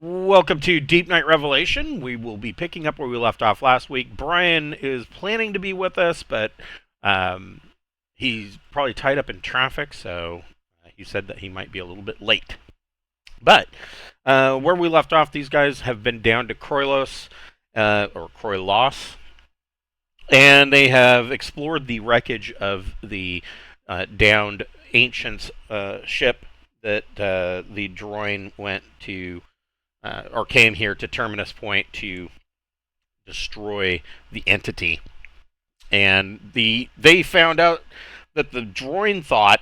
Welcome to Deep Night Revelation. We will be picking up where we left off last week. Brian is planning to be with us, but um, he's probably tied up in traffic, so he said that he might be a little bit late. But where we left off, these guys have been down to Kroylos, or Kroyloss, and they have explored the wreckage of the downed ancient ship that the droid went to or came here to Terminus Point to destroy the entity. And they found out that the droid thought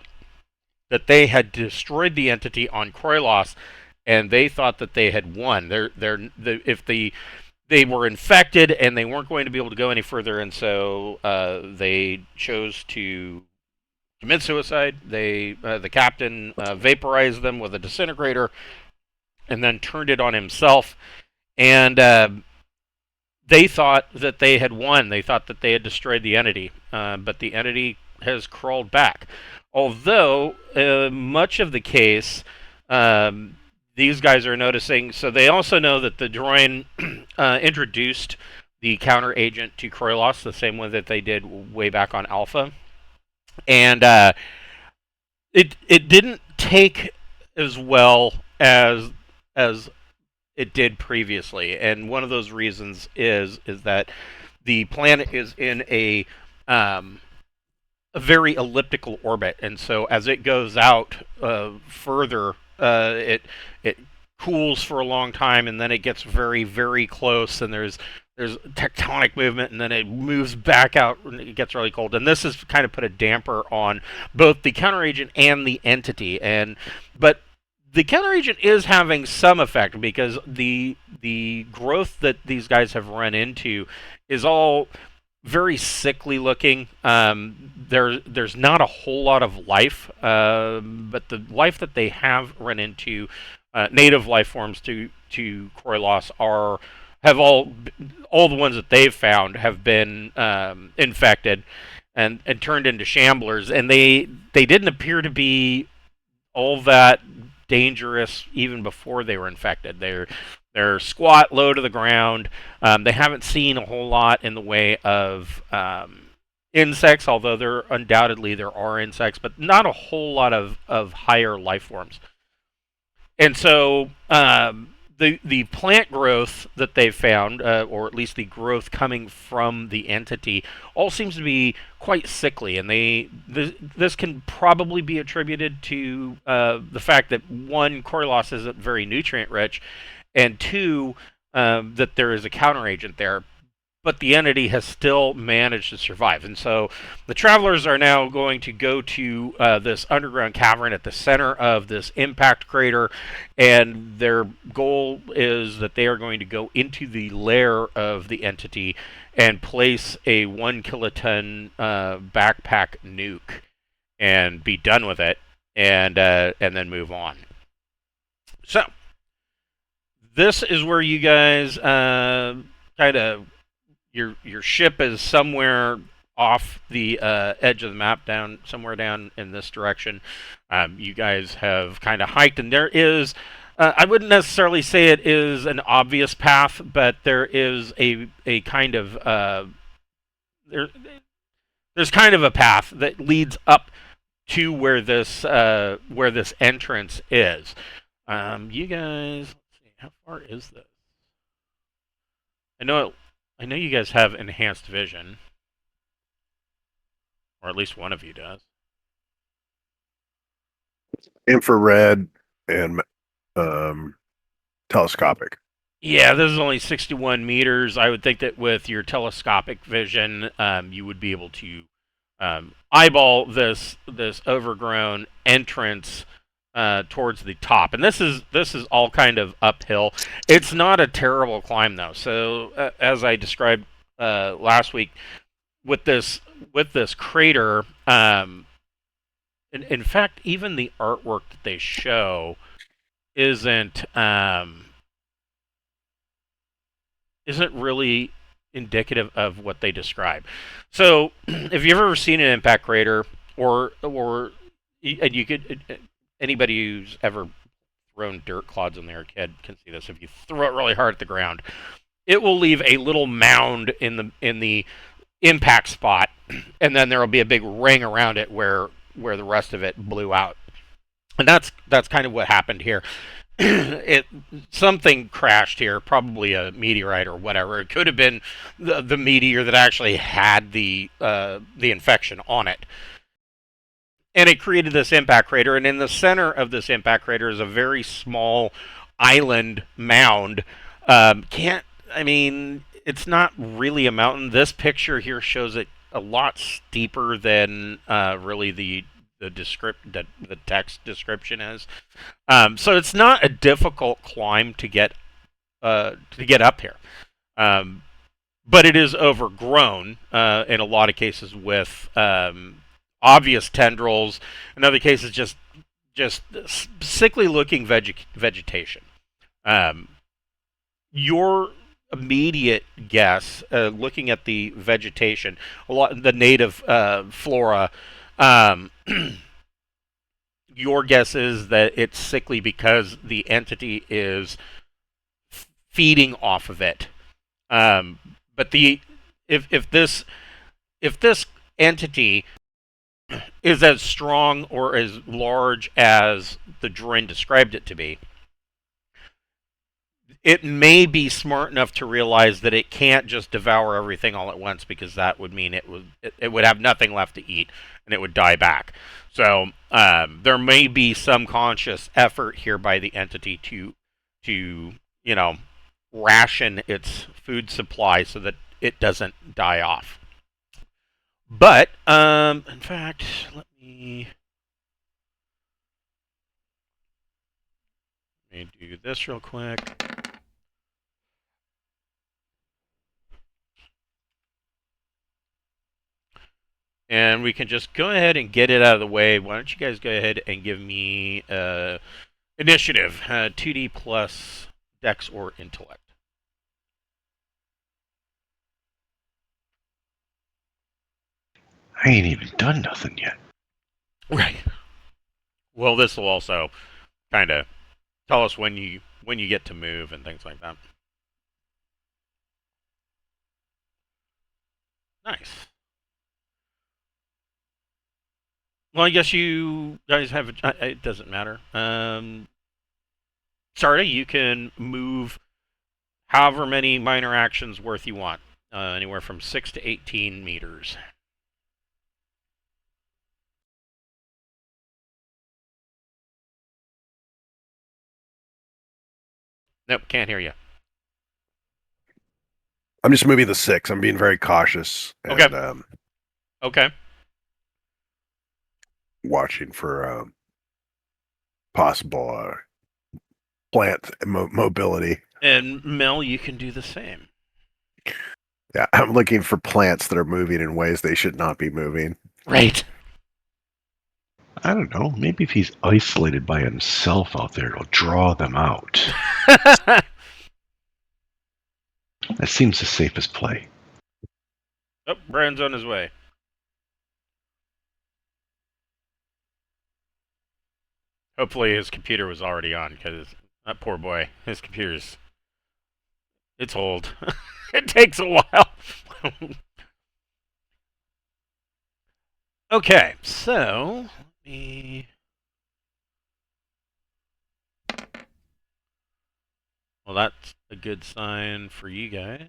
that they had destroyed the entity on Kroylos, and they thought that they had won. If they were infected and they weren't going to be able to go any further, and so they chose to commit suicide. The captain vaporized them with a disintegrator, and then turned it on himself. And they thought that they had won. They thought that they had destroyed the entity, but the entity has crawled back. Although much of the case, these guys are noticing. So they also know that the droid introduced the counter agent to Kroylos the same way that they did way back on Alpha, and it didn't take as well as it did previously, and one of those reasons is that the planet is in a very elliptical orbit, and so as it goes out further, it cools for a long time, and then it gets very very close, and there's tectonic movement, and then it moves back out and it gets really cold. And this has kind of put a damper on both the counteragent and the entity. But the counteragent is having some effect because the growth that these guys have run into is all very sickly looking. There's not a whole lot of life, but the life that they have run into, native life forms to Kroylos, have all the ones that they've found have been infected and turned into shamblers, and they didn't appear to be all that dangerous even before they were infected. They're squat, low to the ground. They haven't seen a whole lot in the way of insects, although there are insects, but not a whole lot of higher life forms. And so the plant growth that they've found, or at least the growth coming from the entity, all seems to be quite sickly, and this can probably be attributed to the fact that one, Kroylos isn't very nutrient rich, and two, that there is a counteragent there. But the entity has still managed to survive. And so the travelers are now going to go to this underground cavern at the center of this impact crater, and their goal is that they are going to go into the lair of the entity and place a 1 kiloton backpack nuke and be done with it, and then move on. So this is where you guys kind of your ship is somewhere off the edge of the map, somewhere down in this direction. You guys have kind of hiked, and there is, I wouldn't necessarily say it is an obvious path, but there is a kind of there's kind of a path that leads up to where this entrance is. You guys, let's see, how far is this? I know you guys have enhanced vision, or at least one of you does. Infrared and telescopic. Yeah, this is only 61 meters. I would think that with your telescopic vision, you would be able to eyeball this overgrown entrance towards the top, and this is all kind of uphill. It's not a terrible climb though. So as I described last week, with this crater, in fact, even the artwork that they show isn't really indicative of what they describe. So if you've ever seen an impact crater, or and you could, anybody who's ever thrown dirt clods in there. A kid can see this. If you throw it really hard at the ground, it will leave a little mound in the impact spot, and then there will be a big ring around it where the rest of it blew out. And that's kind of what happened here. It something crashed here, probably a meteorite or whatever. It could have been the meteor that actually had the infection on it, and it created this impact crater. And in the center of this impact crater is a very small island mound. Can't I mean, it's not really a mountain. This picture here shows it a lot steeper than really the text description is. So it's not a difficult climb to get up here, but it is overgrown in a lot of cases with obvious tendrils. In other cases, just sickly looking vegetation. Your immediate guess, looking at the vegetation, the native flora. Your guess is that it's sickly because the entity is feeding off of it. But if this entity is as strong or as large as the Droin described it to be, it may be smart enough to realize that it can't just devour everything all at once, because that would mean it would have nothing left to eat and it would die back. So there may be some conscious effort here by the entity to ration its food supply so that it doesn't die off. But in fact, let me do this real quick. And we can just go ahead and get it out of the way. Why don't you guys go ahead and give me initiative, 2D plus Dex or Intellect. I ain't even done nothing yet. Right. Well, this will also kind of tell us when you get to move and things like that. Nice. Well, I guess you guys have it doesn't matter. Sarda, you can move however many minor actions worth you want, anywhere from 6 to 18 meters. Nope, can't hear you. I'm just moving the 6. I'm being very cautious. And, Okay. Okay. watching for possible plant mobility. And Mel, you can do the same. Yeah, I'm looking for plants that are moving in ways they should not be moving. Right. I don't know. Maybe if he's isolated by himself out there, it'll draw them out. That seems the safest play. Oh, Brian's on his way. Hopefully his computer was already on, because that poor boy, his computer's... it's old. It takes a while. Okay, so... let me... well, that's a good sign for you guys.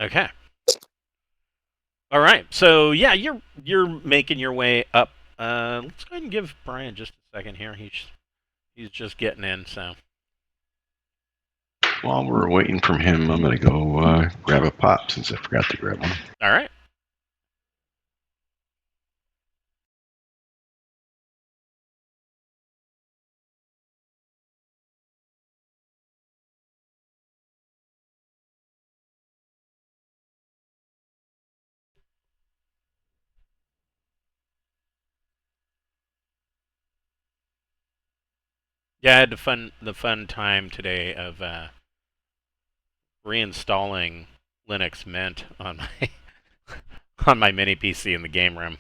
Okay. All right. So yeah, you're making your way up. Let's go ahead and give Brian just a second here. He's just getting in. So While we're waiting for him, I'm gonna go grab a pop since I forgot to grab one. all right. Yeah, I had the fun time today of reinstalling Linux Mint on my on my mini PC in the game room.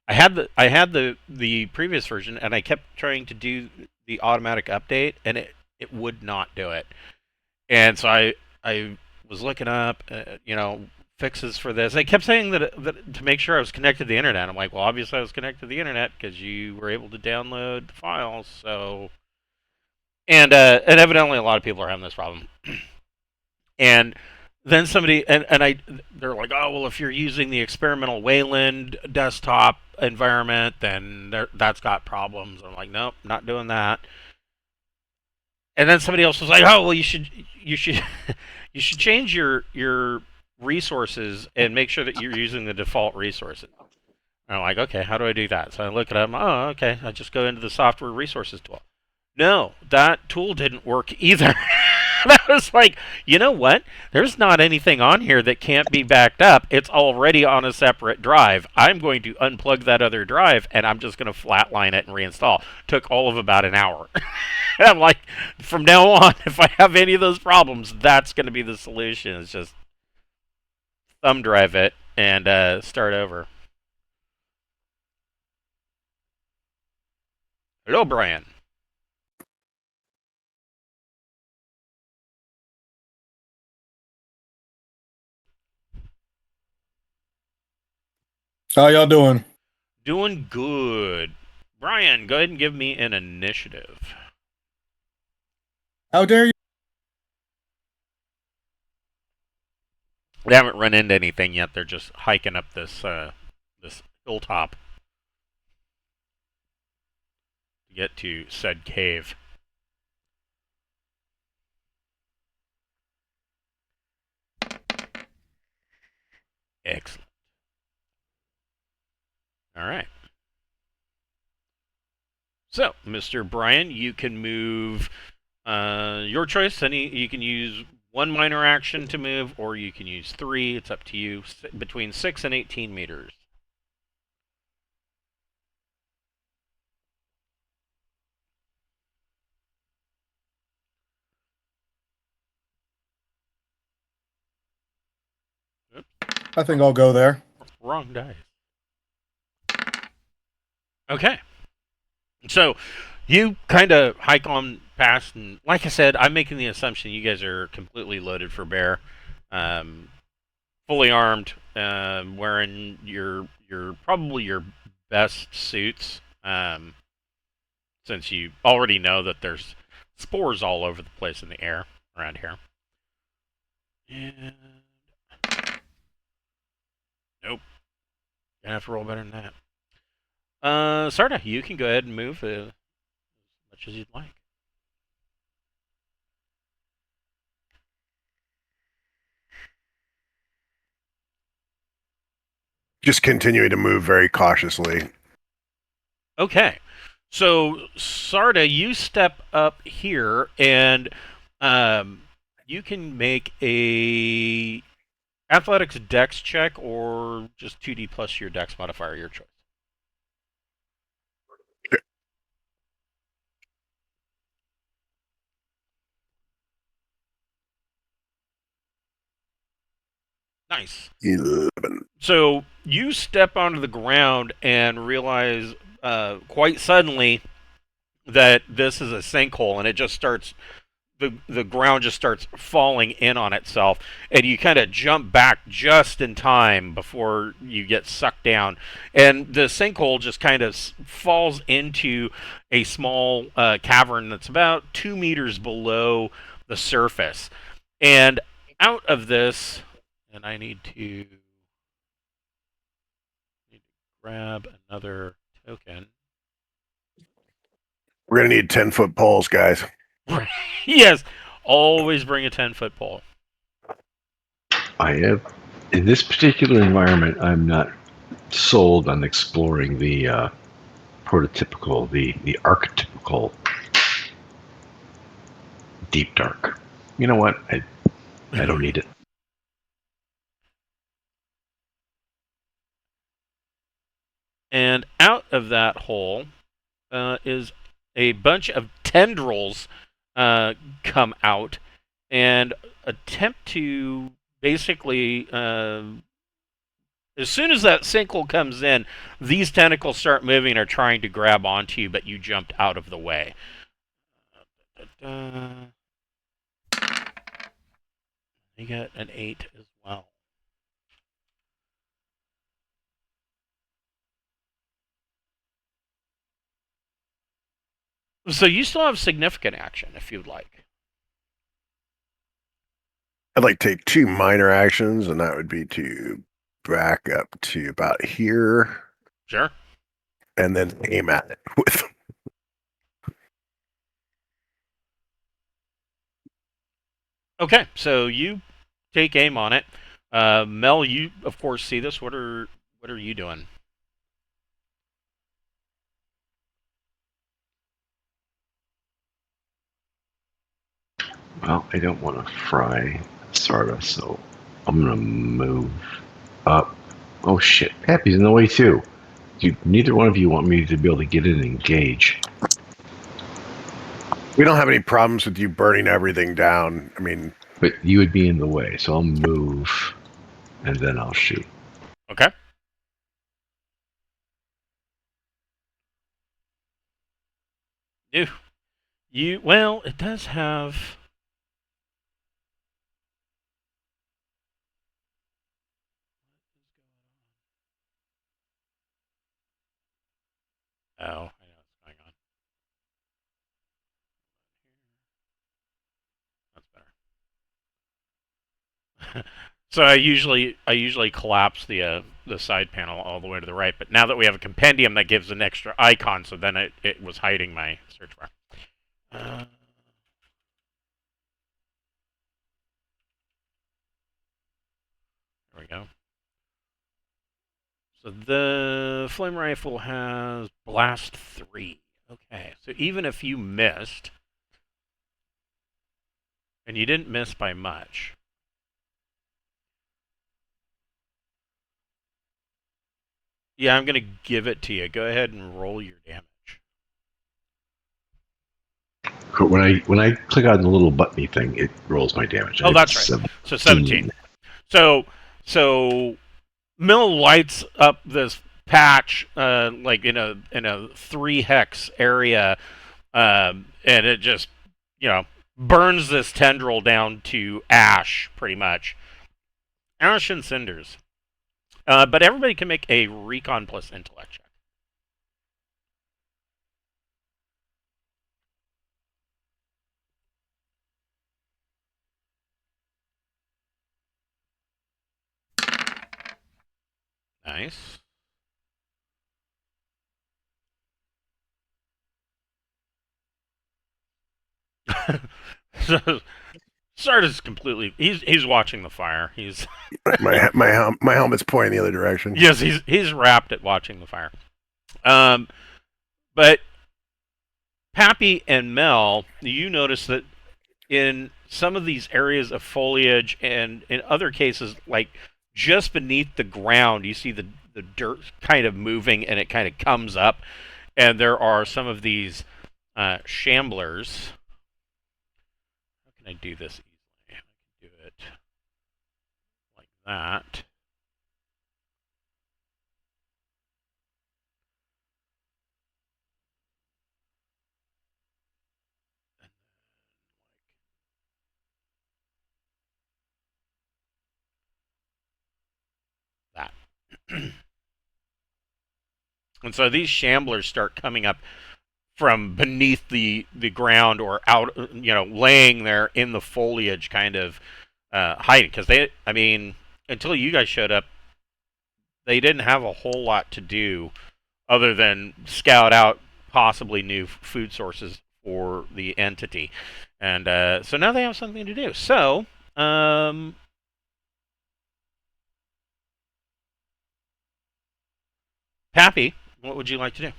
I had the previous version, and I kept trying to do the automatic update, and it would not do it. And so I was looking up, fixes for this. They kept saying that to make sure I was connected to the internet. I'm like, well, obviously I was connected to the internet because you were able to download the files. So, and evidently a lot of people are having this problem. And then somebody they're like, oh well, if you're using the experimental Wayland desktop environment, then that's got problems. I'm like, nope, not doing that. And then somebody else was like, oh well, you should you should change your resources and make sure that you're using the default resources. And I'm like, okay, how do I do that? So I look it up. Oh, okay, I just go into the software resources tool. No, that tool didn't work either. I was like, you know what? There's not anything on here that can't be backed up. It's already on a separate drive. I'm going to unplug that other drive, and I'm just going to flatline it and reinstall. Took all of about an hour. I'm like, from now on, if I have any of those problems, that's going to be the solution. It's just thumb drive it and start over. Hello, Brian. How y'all doing? Doing good. Brian, go ahead and give me an initiative. How dare you? They haven't run into anything yet. They're just hiking up this hilltop to get to said cave. Excellent. All right. So, Mr. Brian, you can move your choice. You can use one minor action to move, or you can use three. It's up to you. Between 6 and 18 meters. I think I'll go there. Wrong dice. Okay. So, you kind of hike on past, and like I said, I'm making the assumption you guys are completely loaded for bear, fully armed, wearing your probably your best suits, since you already know that there's spores all over the place in the air around here. And nope, gonna have to roll better than that. Sarda, you can go ahead and move as much as you'd like. Just continuing to move very cautiously. Okay. So, Sarda, you step up here, and you can make a athletics dex check, or just 2d plus your dex modifier, your choice. Nice. 11. So you step onto the ground and realize quite suddenly that this is a sinkhole, and it just starts the ground just starts falling in on itself, and you kind of jump back just in time before you get sucked down, and the sinkhole just kind of falls into a small cavern that's about 2 meters below the surface, and out of this, and I need to grab another token. We're going to need 10-foot poles, guys. Yes, always bring a 10-foot pole. I have, in this particular environment, I'm not sold on exploring the prototypical, the archetypical deep dark. You know what? I don't need it. And out of that hole is a bunch of tendrils come out and attempt to basically As soon as that sinkhole comes in, these tentacles start moving and are trying to grab onto you, but you jumped out of the way. You got an 8 as well. So you still have significant action if you'd like. I'd like to take 2 minor actions, and that would be to back up to about here. Sure. And then aim at it with. Okay, so you take aim on it. Mel, you of course see this. What are you doing? Well, I don't want to fry Sarda, so I'm gonna move up. Oh shit, Pappy's in the way too. Neither one of you want me to be able to get in and engage. We don't have any problems with you burning everything down. I mean, but you would be in the way, so I'll move, and then I'll shoot. Okay. Well, it does have. Oh, I know what's going on. That's better. So I usually collapse the side panel all the way to the right, but now that we have a compendium, that gives an extra icon, so then it was hiding my search bar. There we go. So the flame rifle has blast 3. Okay, so even if you missed, and you didn't miss by much. Yeah, I'm going to give it to you. Go ahead and roll your damage. When I click on the little buttony thing, it rolls my damage. Oh, that's right. So 17. So Mill lights up this patch, like in a 3 hex area, and it just burns this tendril down to ash, pretty much. Ash and cinders. But everybody can make a recon plus intellect check. Nice. So Sarda's completely. He's watching the fire. He's my helmet's pointing the other direction. Yes, he's rapt at watching the fire. But Pappy and Mel, you notice that in some of these areas of foliage, and in other cases, like just beneath the ground, you see the dirt kind of moving, and it kind of comes up, and there are some of these shamblers. How can I do this easily? I can do it like that. That. And so these shamblers start coming up from beneath the ground, or out, laying there in the foliage, kind of hiding. Because until you guys showed up, they didn't have a whole lot to do other than scout out possibly new food sources for the entity. And so now they have something to do. So, Pappy, what would you like to do?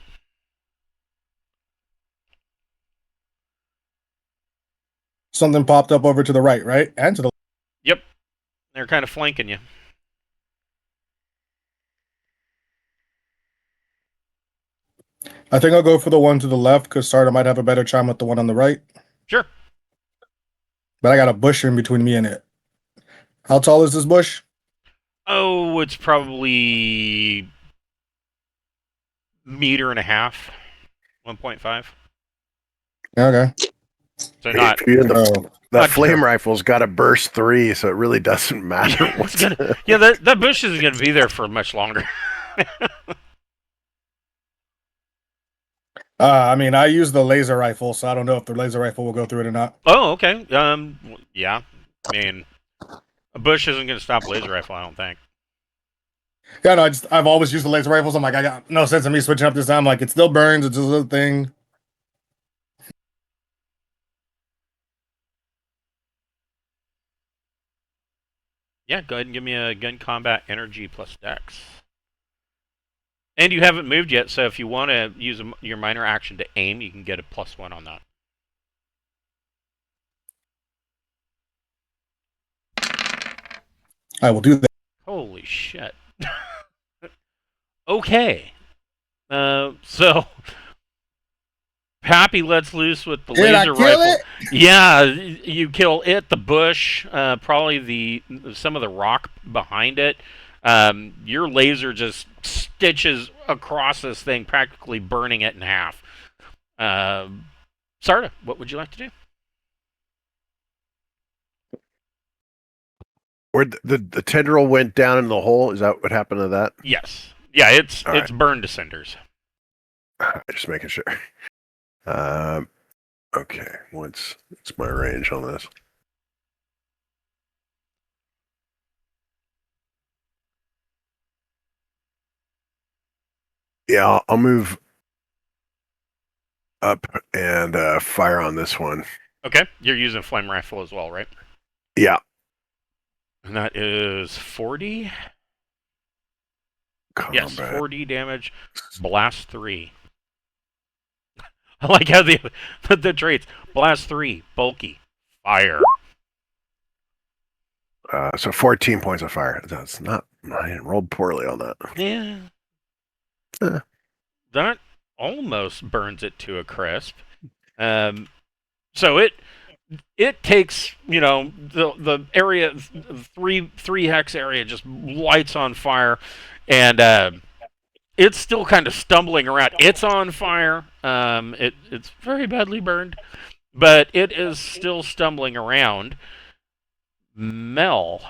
Something popped up over to the right, right? And to the Yep. They're kind of flanking you. I think I'll go for the one to the left because Sarda might have a better time with the one on the right. Sure. But I got a bush in between me and it. How tall is this bush? Oh, it's probably meter and a half, 1.5. Okay. So not Yeah, So that not flame terrible. rifle's got a burst 3, so it really doesn't matter Yeah, it's what's. gonna. Yeah, that bush isn't gonna be there for much longer. I mean, I use the laser rifle, so I don't know if the laser rifle will go through it or not. Oh, okay. Yeah. I mean, a bush isn't gonna stop a laser rifle. I don't think. Yeah, no, I've always used the laser rifles. I'm like, I got no sense in me switching up this time. Like, it still burns. It's just a little thing. Yeah, go ahead and give me a gun combat energy plus dex. And you haven't moved yet, so if you want to use your minor action to aim, you can get a +1 on that. I will do that. Holy shit. Okay. So Pappy lets loose with the Did I laser kill rifle. it? Yeah, you kill it, the bush, probably some of the rock behind it. Your laser just stitches across this thing, practically burning it in half. Sarda, what would you like to do? Where the tendril went down in the hole? Is that what happened to that? Yes. Yeah, it's All it's burned to cinders. Just making sure. Okay, what's my range on this? Yeah, I'll move up and fire on this one. Okay, you're using flame rifle as well, right? Yeah, And that is 40. Yes, combat. 40 damage. Blast 3. I like how the traits. Blast 3, bulky, fire. So 14 points of fire. That's not. I rolled poorly on that. Yeah. That almost burns it to a crisp. So it takes, the area, 3 hex area just lights on fire, and it's still kind of stumbling around. It's on fire. It's very badly burned, but it is still stumbling around. Mel.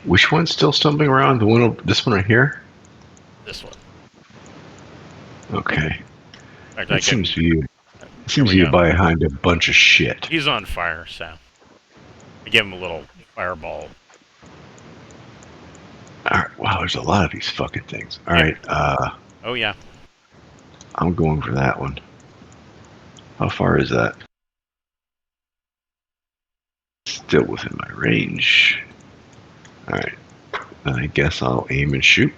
Which one's still stumbling around? This one right here? This one. Okay. In fact, That seems to be here we go. behind a bunch of shit. He's on fire, so I give him a little fireball. All right. Wow, there's a lot of these fucking things. All Yeah. right. Oh yeah. I'm going for that one. How far is that? Still within my range. All right. I guess I'll aim and shoot.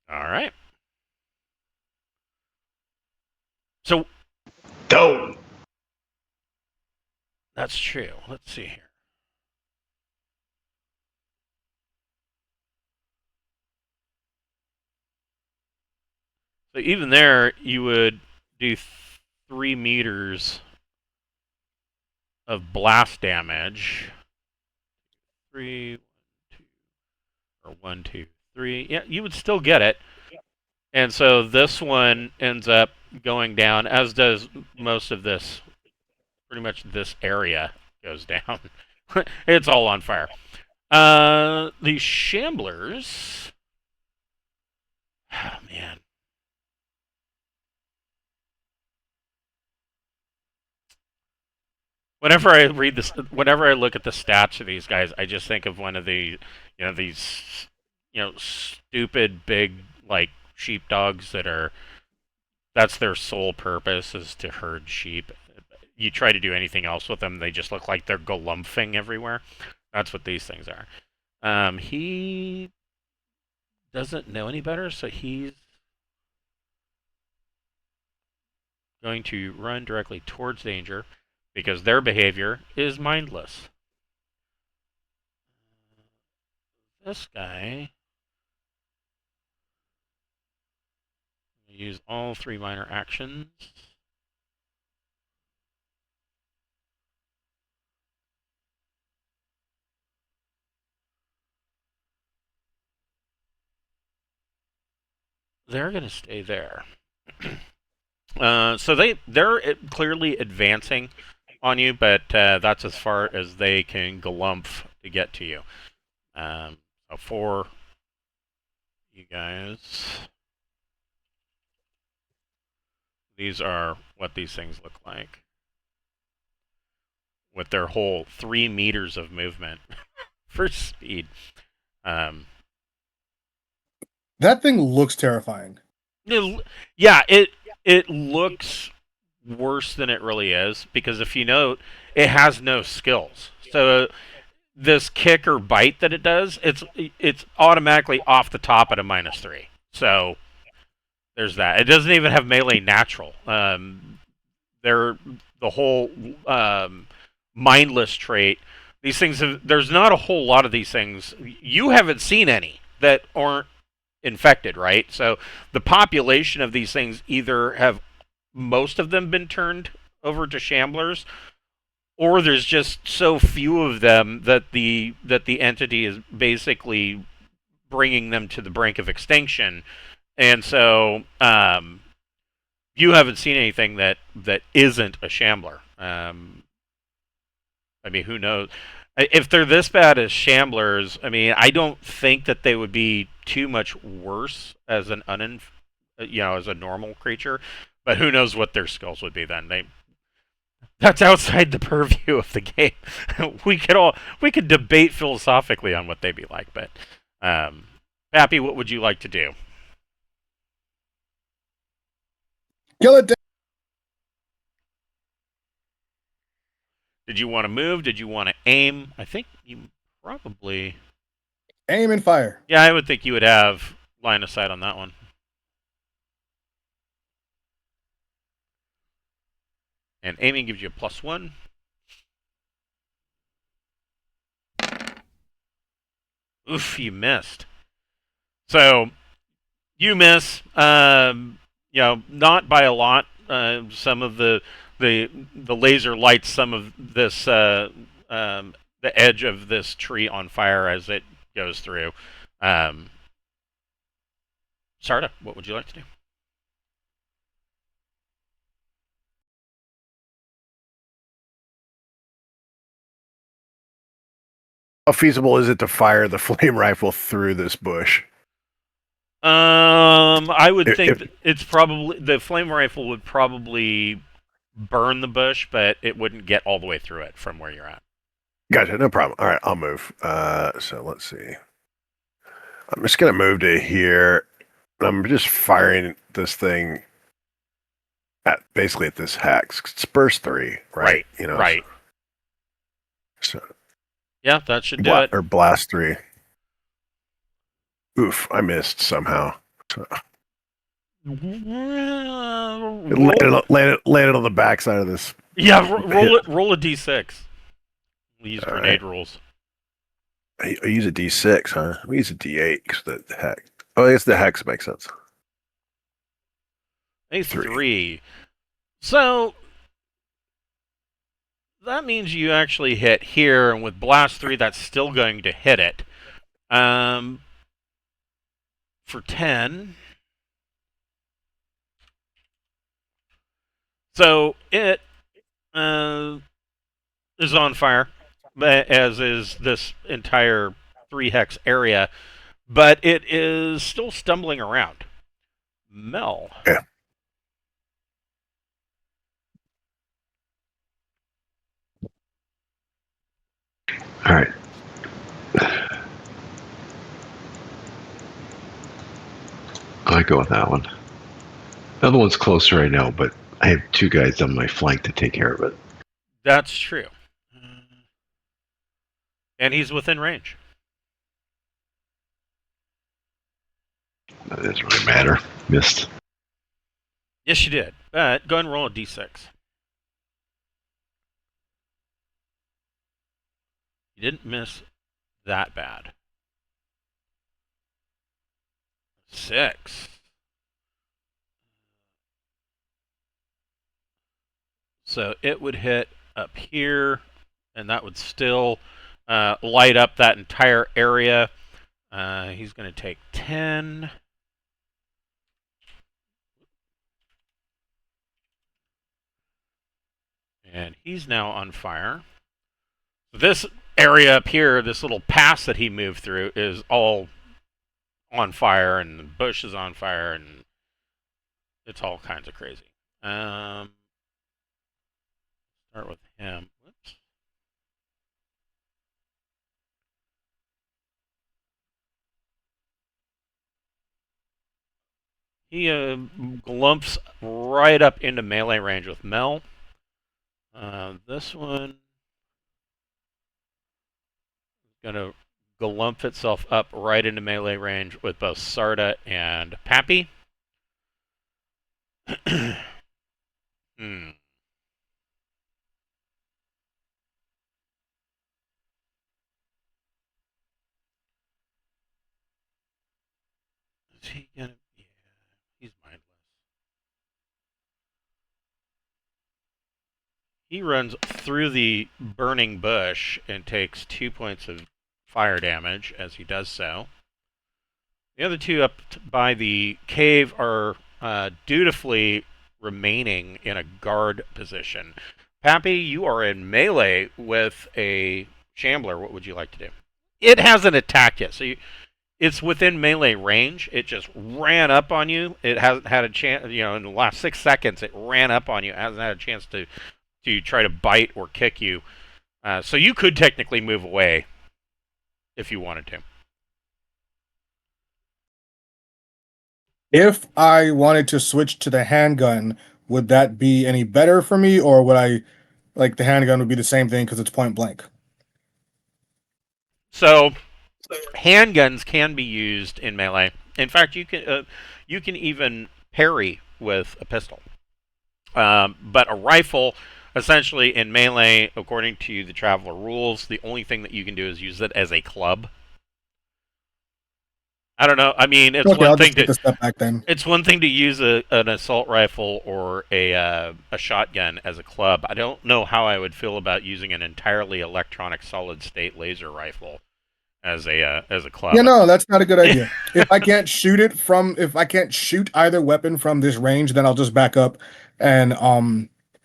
All right. So Don't. that's true. Let's see here. So even there, you would do 3 meters of blast damage. 3, 2, or 1, 2, 3. Yeah, you would still get it. And so this one ends up going down, as does most of this. Pretty much this area goes down. It's all on fire. The Shamblers. Oh, man. Whenever I read this, whenever I look at the stats of these guys, I just think of one of the, these, stupid big like sheepdogs that's their sole purpose is to herd sheep. You try to do anything else with them, they just look like they're galumphing everywhere. That's what these things are. He doesn't know any better, so he's going to run directly towards danger because their behavior is mindless. This guy, Use all 3 minor actions. They're going to stay there. So they're clearly advancing on you, but that's as far as they can galumph to get to you. So for you guys, these are what these things look like, with their whole 3 meters of movement for speed. That thing looks terrifying. Yeah, it looks worse than it really is, because if you note, it has no skills. So this kick or bite that it does, it's automatically off the top at a -3. So there's that. It doesn't even have melee natural. They're the whole mindless trait. These things there's not a whole lot of these things. You haven't seen any that aren't infected, right? So the population of these things either have most of them been turned over to shamblers, or there's just so few of them that the entity is basically bringing them to the brink of extinction. And so you haven't seen anything that isn't a shambler. I mean, who knows? If they're this bad as shamblers, I mean, I don't think that they would be too much worse as an as a normal creature. But who knows what their skills would be then? That's outside the purview of the game. we could debate philosophically on what they'd be like, but Pappy, what would you like to do? Kill it. Did you want to move? Did you want to aim? I think you probably Aim and fire. Yeah, I would think you would have line of sight on that one. And aiming gives you a +1. Oof, you missed. So you miss. Not by a lot. Some of the laser lights some of this the edge of this tree on fire as it goes through. Sarda, what would you like to do? How feasible is it to fire the flame rifle through this bush? I would think it's probably the flame rifle would probably burn the bush, but it wouldn't get all the way through it from where you're at. Gotcha, no problem. All right, I'll move. So let's see. I'm just gonna move to here. I'm just firing this thing at basically at this hex. It's burst 3, right? Right. So yeah, that should do it. Or blast 3. Oof, I missed somehow. So. Landed on the backside of this. Yeah, roll a d6. We use grenade rules. I use a d6, huh? We use a d8 because the hex. Oh, I guess the hex makes sense. A 3. So that means you actually hit here, and with blast 3, that's still going to hit it. For 10. So it is on fire, as is this entire 3-hex area, but it is still stumbling around. Mel. Yeah. All right. I go with that one. The other one's closer, I know, but I have 2 guys on my flank to take care of it. That's true. And he's within range. That doesn't really matter. Missed. Yes, you did. But go ahead and roll a d6. You didn't miss that bad. 6. So it would hit up here, and that would still light up that entire area. He's going to take 10. And he's now on fire. This area up here, this little pass that he moved through, is all on fire, and the bush is on fire, and it's all kinds of crazy. Start with him. Whoops. He glumps right up into melee range with Mel. This one is going to glump itself up right into melee range with both Sarda and Pappy. Hmm. Is he gonna? Yeah, he's mindless. He runs through the burning bush and takes 2 points of fire damage as he does so. The other two up by the cave are dutifully remaining in a guard position. Pappy, you are in melee with a shambler. What would you like to do? It hasn't attacked yet, so it's within melee range. It just ran up on you. It hasn't had a chance, in the last 6 seconds, it ran up on you. It hasn't had a chance to try to bite or kick you. So you could technically move away if you wanted to. If I wanted to switch to the handgun, would that be any better for me, or would I like the handgun would be the same thing because it's point blank? So handguns can be used in melee. In fact, you can even parry with a pistol. But a rifle, essentially in melee, according to the Traveler rules, the only thing that you can do is use it as a club. I don't know. I mean, it's Okay, one I'll thing just take to a step back then. it's one thing to use an assault rifle or a shotgun as a club. I don't know how I would feel about using an entirely electronic solid state laser rifle as a club. Yeah, no, that's not a good idea. If I can't shoot either weapon from this range, then I'll just back up and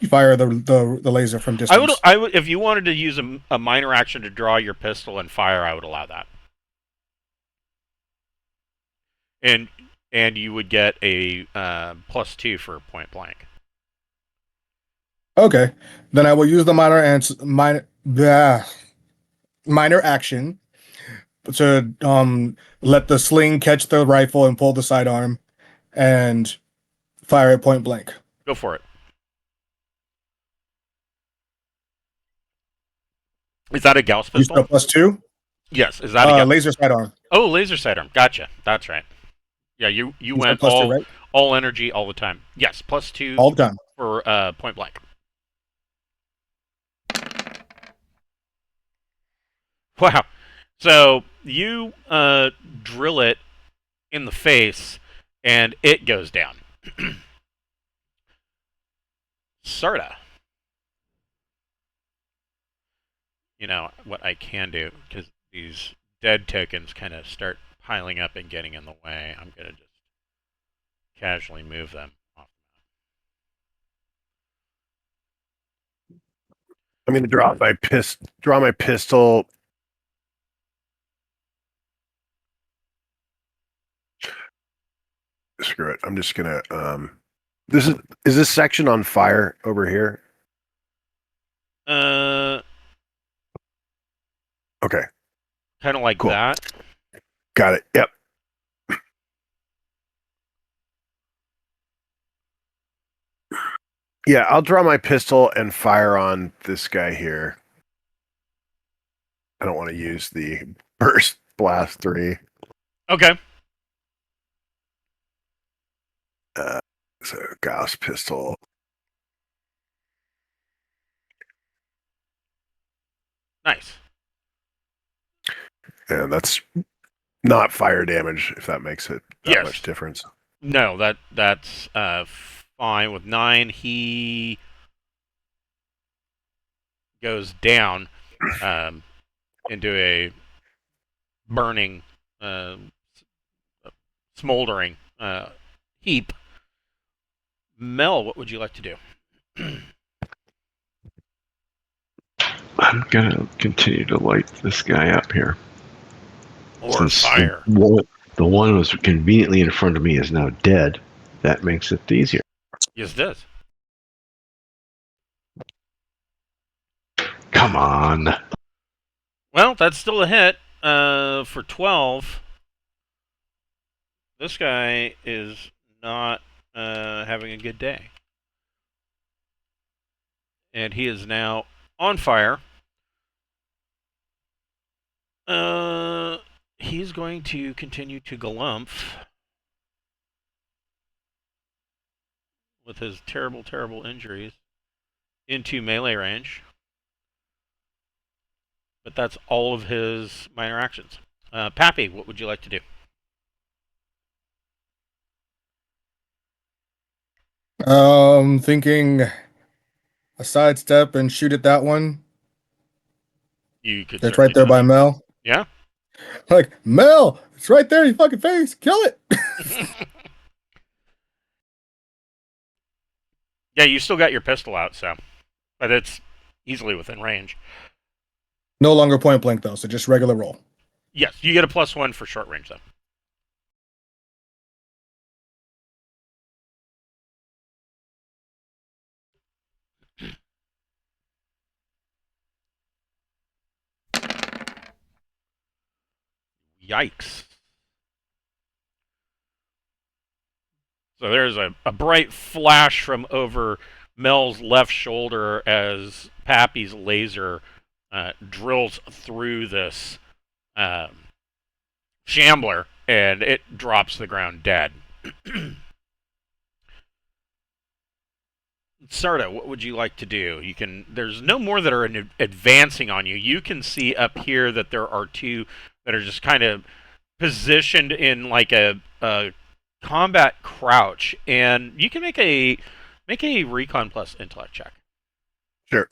fire the laser from distance. I would if you wanted to use a minor action to draw your pistol and fire, I would allow that. And you would get a +2 for point blank. Okay, then I will use the minor action to let the sling catch the rifle and pull the sidearm and fire at point blank. Go for it. Is that a Gauss You still pistol? +2? Yes. Is that a Gauss? Laser sidearm? Oh, laser sidearm. Gotcha. That's right. Yeah, you went +2, right? all energy all the time. Yes, +2 All the time. for point blank. Wow. So you drill it in the face, and it goes down. Sarda. You know what I can do, because these dead tokens kind of start piling up and getting in the way. I'm going to just casually move them off. I'm going to draw my pistol. Screw it. I'm just going to is this section on fire over here? Okay. Kind of like Cool. that. Got it. Yep. Yeah, I'll draw my pistol and fire on this guy here. I don't want to use the burst blast 3. Okay. So Gauss pistol. Nice. And that's not fire damage, if that makes it that Yes. much difference. No, that's fine with 9. He goes down into a burning, smoldering heap. Mel, what would you like to do? I'm gonna continue to light this guy up here. Or Since fire. The one who was conveniently in front of me is now dead. That makes it easier. Yes, it does. Come on. Well, that's still a hit for 12. This guy is not having a good day. And he is now on fire. He's going to continue to galumph with his terrible, terrible injuries into melee range. But that's all of his minor actions. Pappy, what would you like to do? Thinking a sidestep and shoot at that one. You could. It's right there by Mel. Yeah. Like, Mel, it's right there in your fucking face. Kill it. Yeah, you still got your pistol out, so. But it's easily within range. No longer point blank, though, so just regular roll. Yes, you get a +1 for short range, though. Yikes. So there's a bright flash from over Mel's left shoulder as Pappy's laser drills through this shambler, and it drops to the ground dead. Sarda, what would you like to do? You can. There's no more that are advancing on you. You can see up here that there are two that are just kind of positioned in like a combat crouch, and you can make a recon plus intellect check. Sure.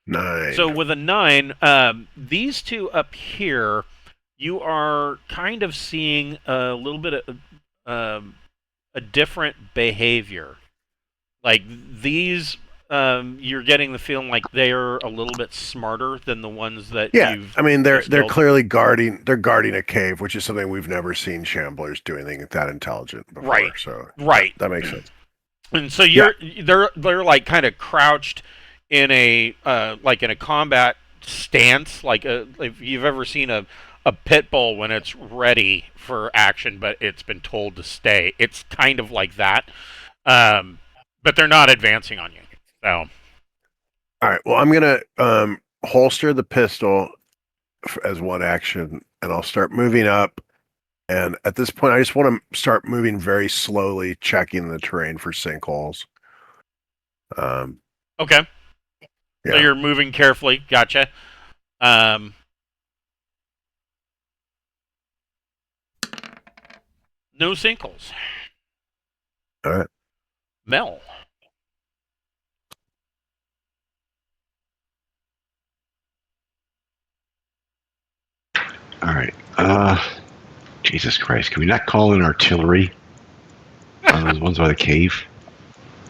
Nine. So with a 9, these two up here, you are kind of seeing a little bit of a different behavior. Like these, you're getting the feeling like they're a little bit smarter than the ones that you've. I mean, they're killed. clearly guarding a cave, which is something we've never seen shamblers do anything that intelligent before. Right. So Right. that makes sense. And so they're like kind of crouched in a like in a combat stance, like if you've ever seen a pit bull when it's ready for action, but it's been told to stay. It's kind of like that, but they're not advancing on you. So, All right. Well, I'm gonna holster the pistol as one action, and I'll start moving up. And at this point, I just want to start moving very slowly, checking the terrain for sinkholes. okay. Yeah. So you're moving carefully. Gotcha. No sinkholes. All right. Mel. All right. Jesus Christ. Can we not call in artillery on those ones by the cave?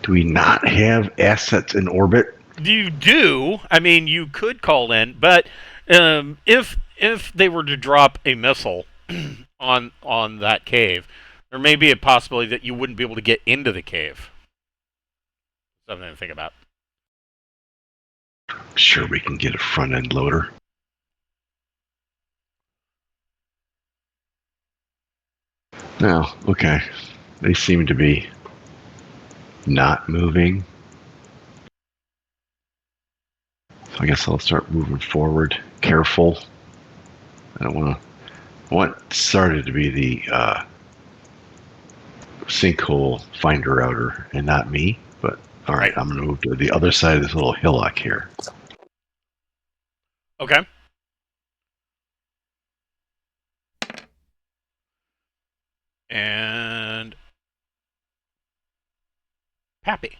Do we not have assets in orbit? You do. I mean, you could call in, but if they were to drop a missile on that cave, there may be a possibility that you wouldn't be able to get into the cave. Something to think about. Sure, we can get a front end loader. No, okay. They seem to be not moving. So I guess I'll start moving forward. Careful. I want Sarda to be the sinkhole finder outer and not me. But all right, I'm going to move to the other side of this little hillock here. Okay. And Pappy.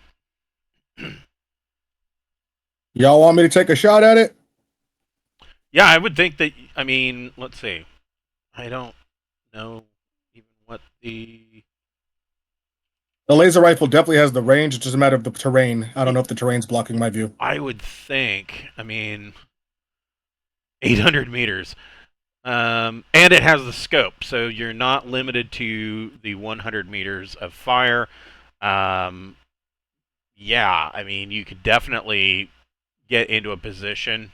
Y'all want me to take a shot at it? Yeah, I would think that. I mean, let's see. I don't know even what the. The laser rifle definitely has the range. It's just a matter of the terrain. I don't know if the terrain's blocking my view. I would think. I mean, 800 meters. And it has the scope, so you're not limited to the 100 meters of fire. Yeah, I mean, you could definitely get into a position.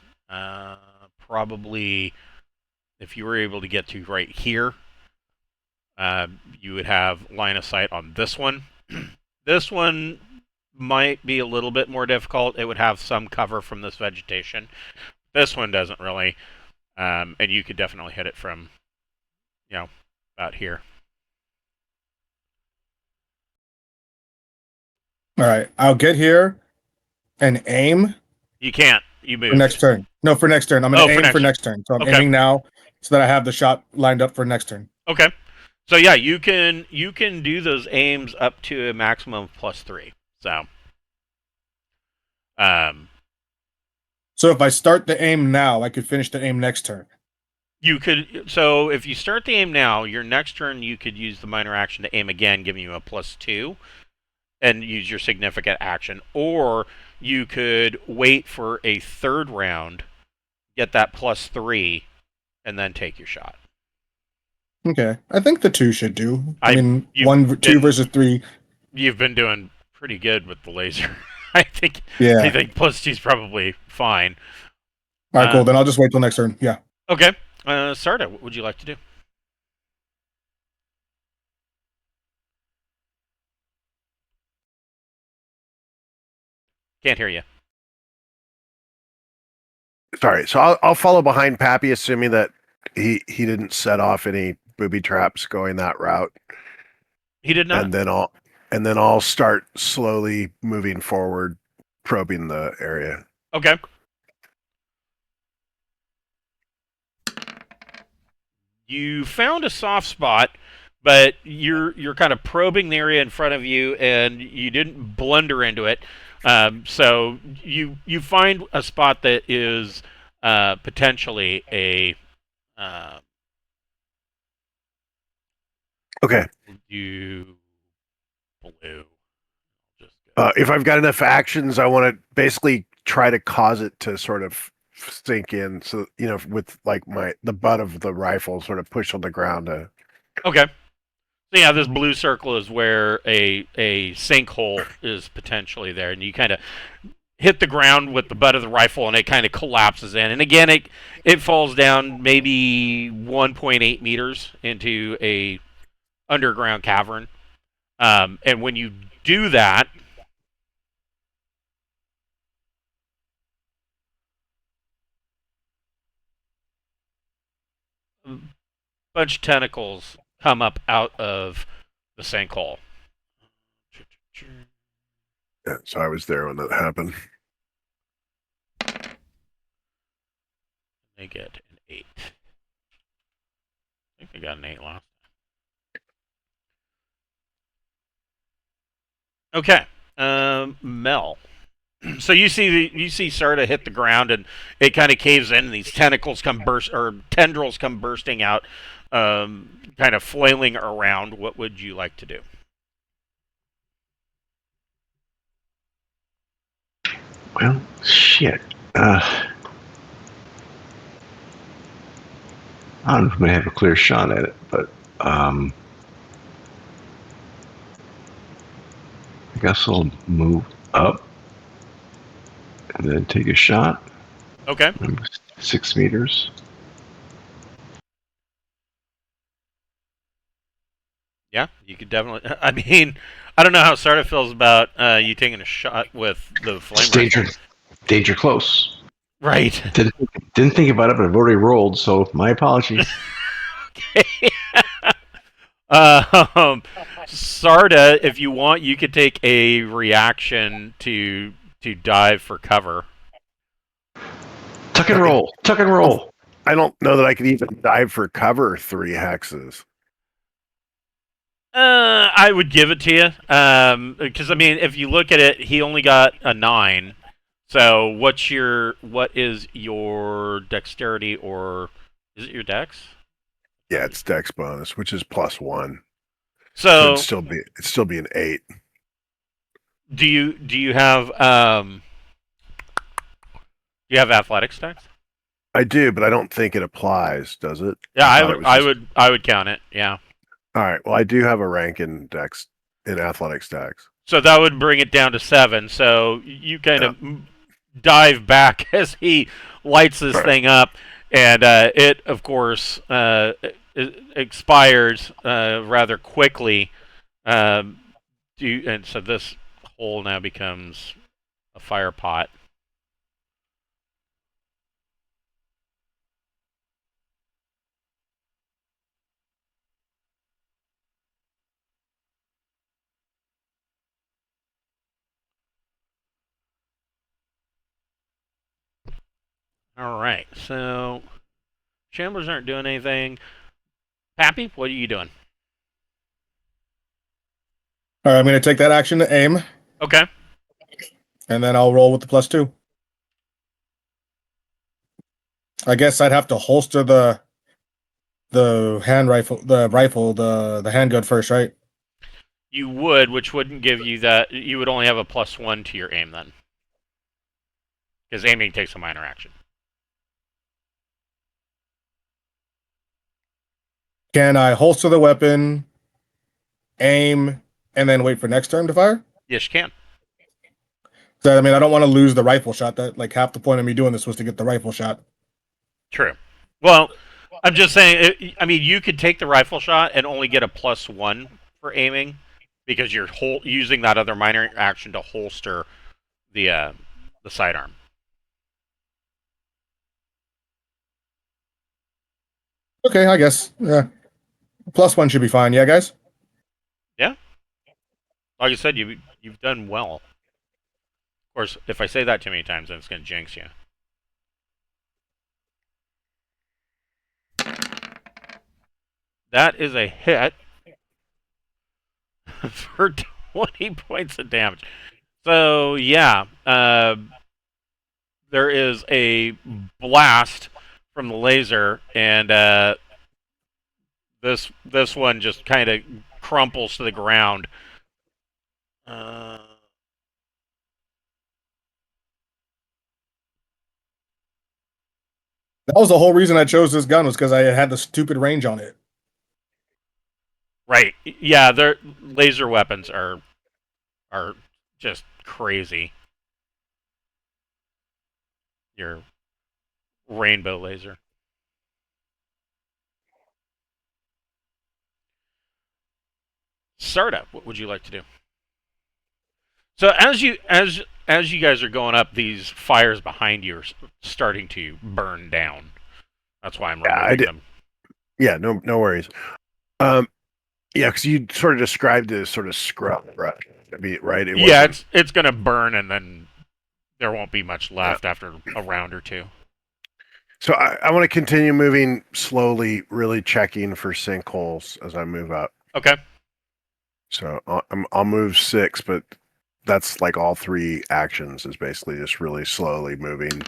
Probably, if you were able to get to right here, you would have line of sight on this one. This one might be a little bit more difficult. It would have some cover from this vegetation. This one doesn't really. And you could definitely hit it from, about here. All right, I'll get here and aim You can't. You move. for next turn. No, for next turn. I'm going to aim for next turn. So I'm Okay. aiming now so that I have the shot lined up for next turn. Okay. So yeah, you can do those aims up to a maximum of +3. So, So if I start the aim now, I could finish the aim next turn. you could. So if you start the aim now, your next turn you could use the minor action to aim again, giving you a +2, and use your significant action, or you could wait for a third round, get that +3, and then take your shot. Okay, I think the 2 should do. I mean, you've 2 been- versus 3. You've been doing pretty good with the laser. I think Yeah. +2 is probably fine. All right, cool. Then I'll just wait till next turn. Yeah. Okay. Sarda, what would you like to do? Can't hear you. Sorry. So I'll follow behind Pappy, assuming that he didn't set off any booby traps going that route. He did not. And then I'll start slowly moving forward, probing the area. Okay. You found a soft spot, but you're kind of probing the area in front of you, and you didn't blunder into it. So you find a spot that is potentially a. Okay. You blue. Just If I've got enough actions, I want to basically try to cause it to sort of sink in, so with like the butt of the rifle sort of push on the ground. Okay. So yeah, this blue circle is where a sinkhole is potentially there, and you kind of hit the ground with the butt of the rifle, and it kind of collapses in. And again, it falls down maybe 1.8 meters into a underground cavern. And when you do that, a bunch of tentacles come up out of the sinkhole. Yeah, so I was there when that happened. They get an 8. I think they got an 8 last. Okay, Mel. So you see Sarda hit the ground, and it kind of caves in, and these tendrils come bursting out, kind of flailing around. What would you like to do? Well, shit. I don't know if I'm gonna have a clear shot at it, but I guess I'll move up and then take a shot. Okay. 6 meters. Yeah, you could definitely. I mean, I don't know how Sarda feels about you taking a shot with the flame rifle. Danger close. Right. Didn't think about it, but I've already rolled, so my apologies. Okay. Sarda, if you want, you could take a reaction to dive for cover. Tuck and roll. Tuck and roll. I don't know that I could even dive for cover 3 hexes. I would give it to you, because I mean, if you look at it, he only got a 9. So what is your dexterity, or is it your dex? Yeah, it's dex bonus, which is +1. So So it'd still be an 8. do you have athletics dex? I do, but I don't think it applies, does it? Yeah, I I thought would it was I just would I would count it. Yeah. all right. Well, I do have a rank in dex in athletics dex. So that would bring it down to 7. So you kind Yeah. of dive back as he lights this thing up, and it, of course, expires rather quickly. And so this hole now becomes a fire pot. All right, so shamblers aren't doing anything. Pappy, what are you doing? All right, I'm going to take that action to aim, Okay. and then I'll roll with the +2. I guess I'd have to holster the the handgun first, right? You would, which wouldn't give you that. You would only have a +1 to your aim then, because aiming takes a minor action. Can I holster the weapon, aim, and then wait for next turn to fire? Yes, you can. So, I mean, I don't want to lose the rifle shot. That like half the point of me doing this was to get the rifle shot. True. Well, I'm just saying. I mean, you could take the rifle shot and only get a +1 for aiming because you're using that other minor action to holster the sidearm. Okay, I guess. Yeah. +1 should be fine. Yeah, guys? Yeah. Like I said, you've done well. Of course, if I say that too many times, then it's going to jinx you. That is a hit for 20 points of damage. So, yeah, there is a blast from the laser, and this one just kind of crumples to the ground. That was the whole reason I chose this gun was because I had the stupid range on it. Right. Yeah, their laser weapons are just crazy. Your rainbow laser. Sarda, what would you like to do? So as you guys are going up, these fires behind you are starting to burn down. That's why I'm removing them. Yeah, no worries. Yeah, because you sort of described it as sort of scrub, right? Right? Yeah, it's going to burn, and then there won't be much left after a round or two. So I want to continue moving slowly, really checking for sinkholes as I move up. Okay. So I'll move 6, but that's like all 3 actions is basically just really slowly moving.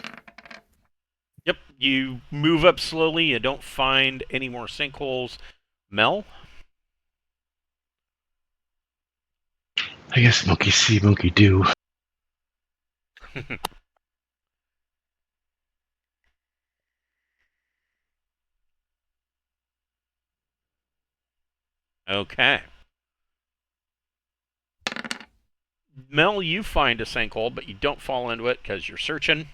Yep, you move up slowly. You don't find any more sinkholes. Mel? I guess monkey see, monkey do. Okay. Mel, you find a sinkhole, but you don't fall into it because you're searching.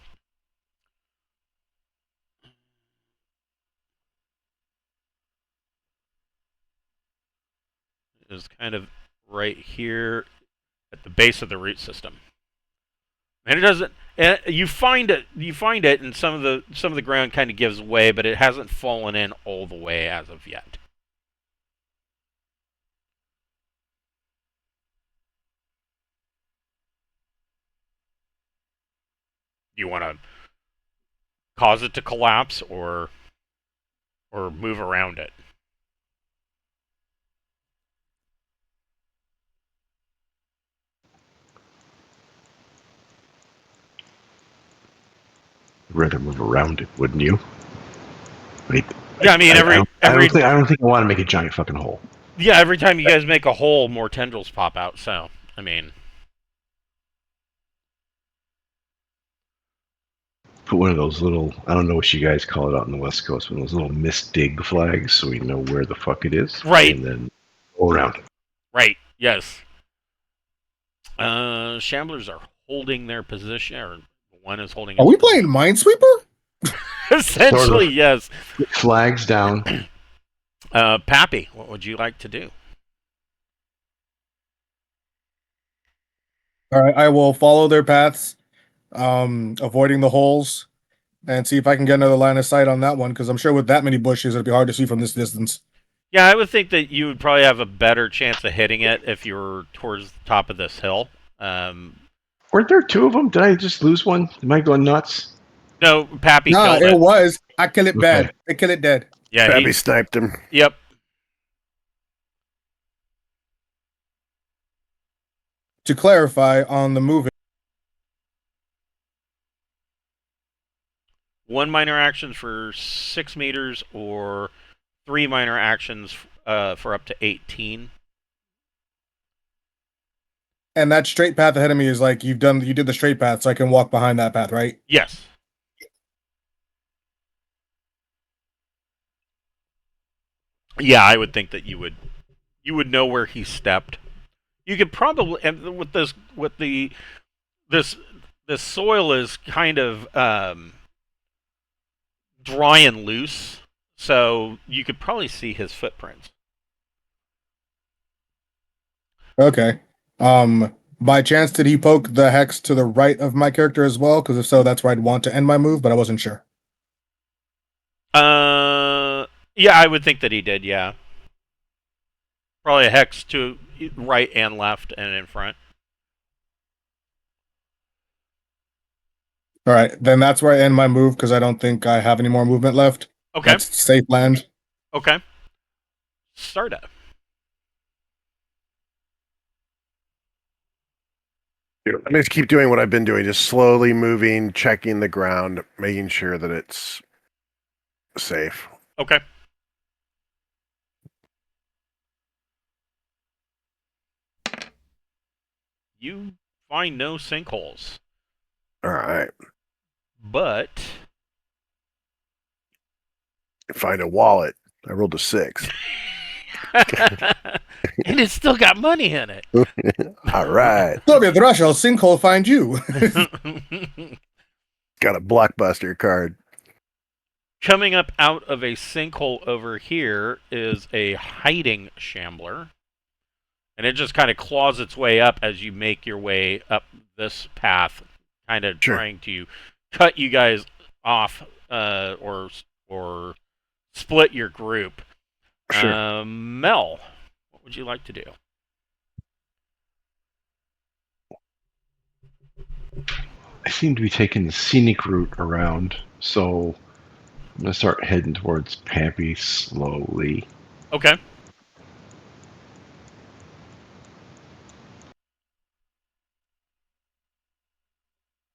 It is kind of right here at the base of the root system. And it doesn't. You find it, and some of the ground kind of gives way, but it hasn't fallen in all the way as of yet. Do you want to cause it to collapse or move around it? rather move around it, wouldn't you? Wait, Yeah, I mean I don't think I want to make a giant fucking hole. yeah, every time you guys make a hole, more tendrils pop out. So I mean, Put one of those little, I don't know what you guys call it out in the West Coast, one of those little misdig flags so we know where the fuck it is. Right. And then go around it. right? Yes. Shamblers are holding their position, or one is holding. Are we playing Minesweeper? Essentially, Sort of. yes. Flags down. Pappy, what would you like to do? All right, I will follow their paths, avoiding the holes, and see if I can get another line of sight on that one. Because I'm sure with that many bushes, it'd be hard to see from this distance. Yeah, I would think that you would probably have a better chance of hitting it if you were towards the top of this hill. Weren't there two of them? Did I just lose one? Am I going nuts? No, Pappy Nah, killed it it. was. I kill it bad. Okay. I kill it dead. Yeah, Pappy sniped him. Yep. To clarify on the moving, One minor action for 6 meters, or 3 minor actions for up to 18. and that straight path ahead of me is like you did the straight path, so I can walk behind that path, right? Yes. Yeah, I would think that you would know where he stepped. You could probably, and with this soil is kind of dry and loose, so you could probably see his footprints. Okay. By chance, did he poke the hex to the right of my character as well? Because if so, that's where I'd want to end my move, but I wasn't sure. Yeah, I would think that he did. Yeah, probably a hex to right and left and in front. All right, then that's where I end my move because I don't think I have any more movement left. Okay. That's safe land. Okay. Startup. I'm just keep doing what I've been doing, just slowly moving, checking the ground, making sure that it's safe. Okay. You find no sinkholes, All right. but Find a wallet. I rolled a 6. and it's still got money in it. All right. Soviet Russia, sinkhole find you. Got a blockbuster card. Coming up out of a sinkhole over here is a hiding shambler. And it just kind of claws its way up as you make your way up this path, kind of Sure. trying to cut you guys off or split your group. Sure. Mel, what would you like to do? I seem to be taking the scenic route around, so I'm going to start heading towards Pappy slowly. Okay.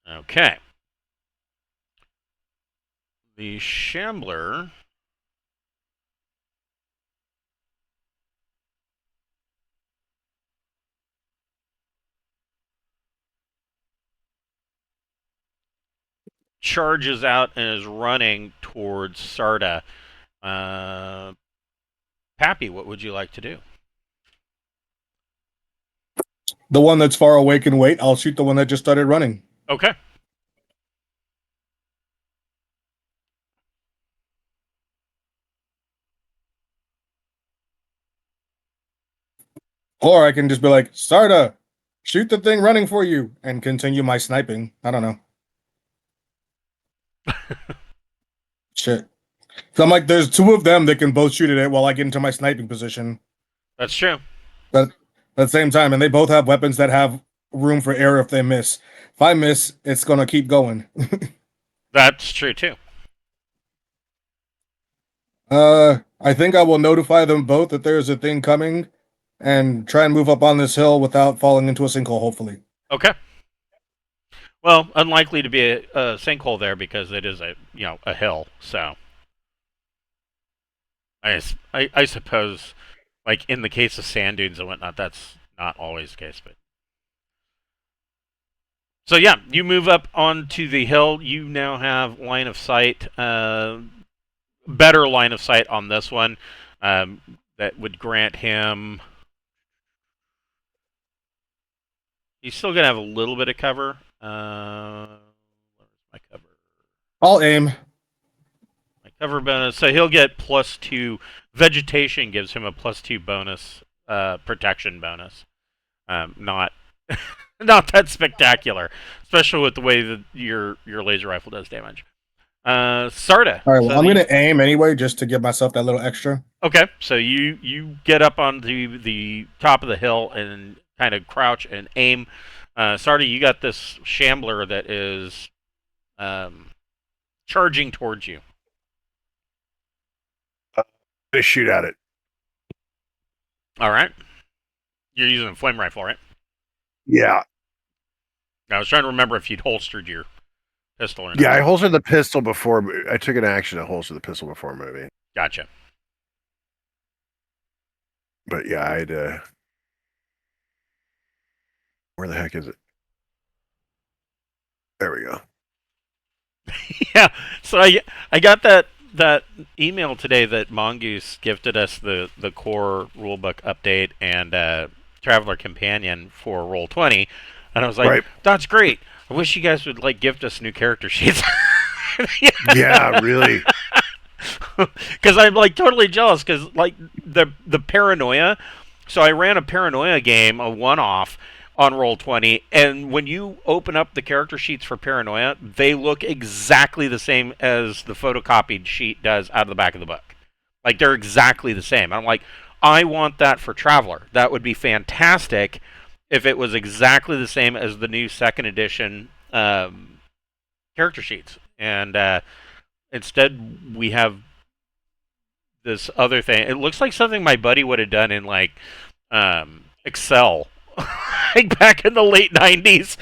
Okay. The Shambler charges out and is running towards Sarda. Pappy, what would you like to do? The one that's far away can wait. I'll shoot the one that just started running. Okay. Or I can just be like, Sarda, shoot the thing running for you, and continue my sniping. I don't know. Shit. So I'm like, there's two of them that can both shoot at it while I get into my sniping position. That's true. But at the same time, and they both have weapons that have room for error if they miss. If I miss, it's gonna keep going. That's true too. I think I will notify them both that there's a thing coming and try and move up on this hill without falling into a sinkhole, hopefully. Okay. Well, unlikely to be a sinkhole there because it is a hill. So I suppose, like in the case of sand dunes and whatnot, that's not always the case. But so yeah, you move up onto the hill. You now have line of sight, better line of sight on this one. That would grant him. He's still gonna have a little bit of cover. Where's my cover? I'll aim. My cover bonus. So he'll get +2. Vegetation gives him a +2 bonus, protection bonus. Not not that spectacular, especially with the way that your laser rifle does damage. Sarda. All right, well, So I'm going to aim anyway just to give myself that little extra. Okay, so you get up on the top of the hill and kind of crouch and aim. Sarda, you got this shambler that is charging towards you. Gonna shoot at it. All right. You're using a flame rifle, right? Yeah. I was trying to remember if you'd holstered your pistol or not. Yeah, I holstered the pistol before. I took an action to holster the pistol before moving. Gotcha. But yeah, I'd. Where the heck is it? There we go. Yeah. So I got that email today that Mongoose gifted us the core rulebook update and Traveler Companion for Roll20, and I was like, Right. that's great. I wish you guys would like gift us new character sheets. Yeah, really. Because I'm like totally jealous. Because like the paranoia. So I ran a paranoia game, a one-off on Roll20, and when you open up the character sheets for paranoia, they look exactly the same as the photocopied sheet does out of the back of the book. Like they're exactly the same. I'm like, I want that for Traveler. That would be fantastic if it was exactly the same as the new second edition character sheets. And instead, we have this other thing. It looks like something my buddy would have done in like Excel. Like back in the late 90s,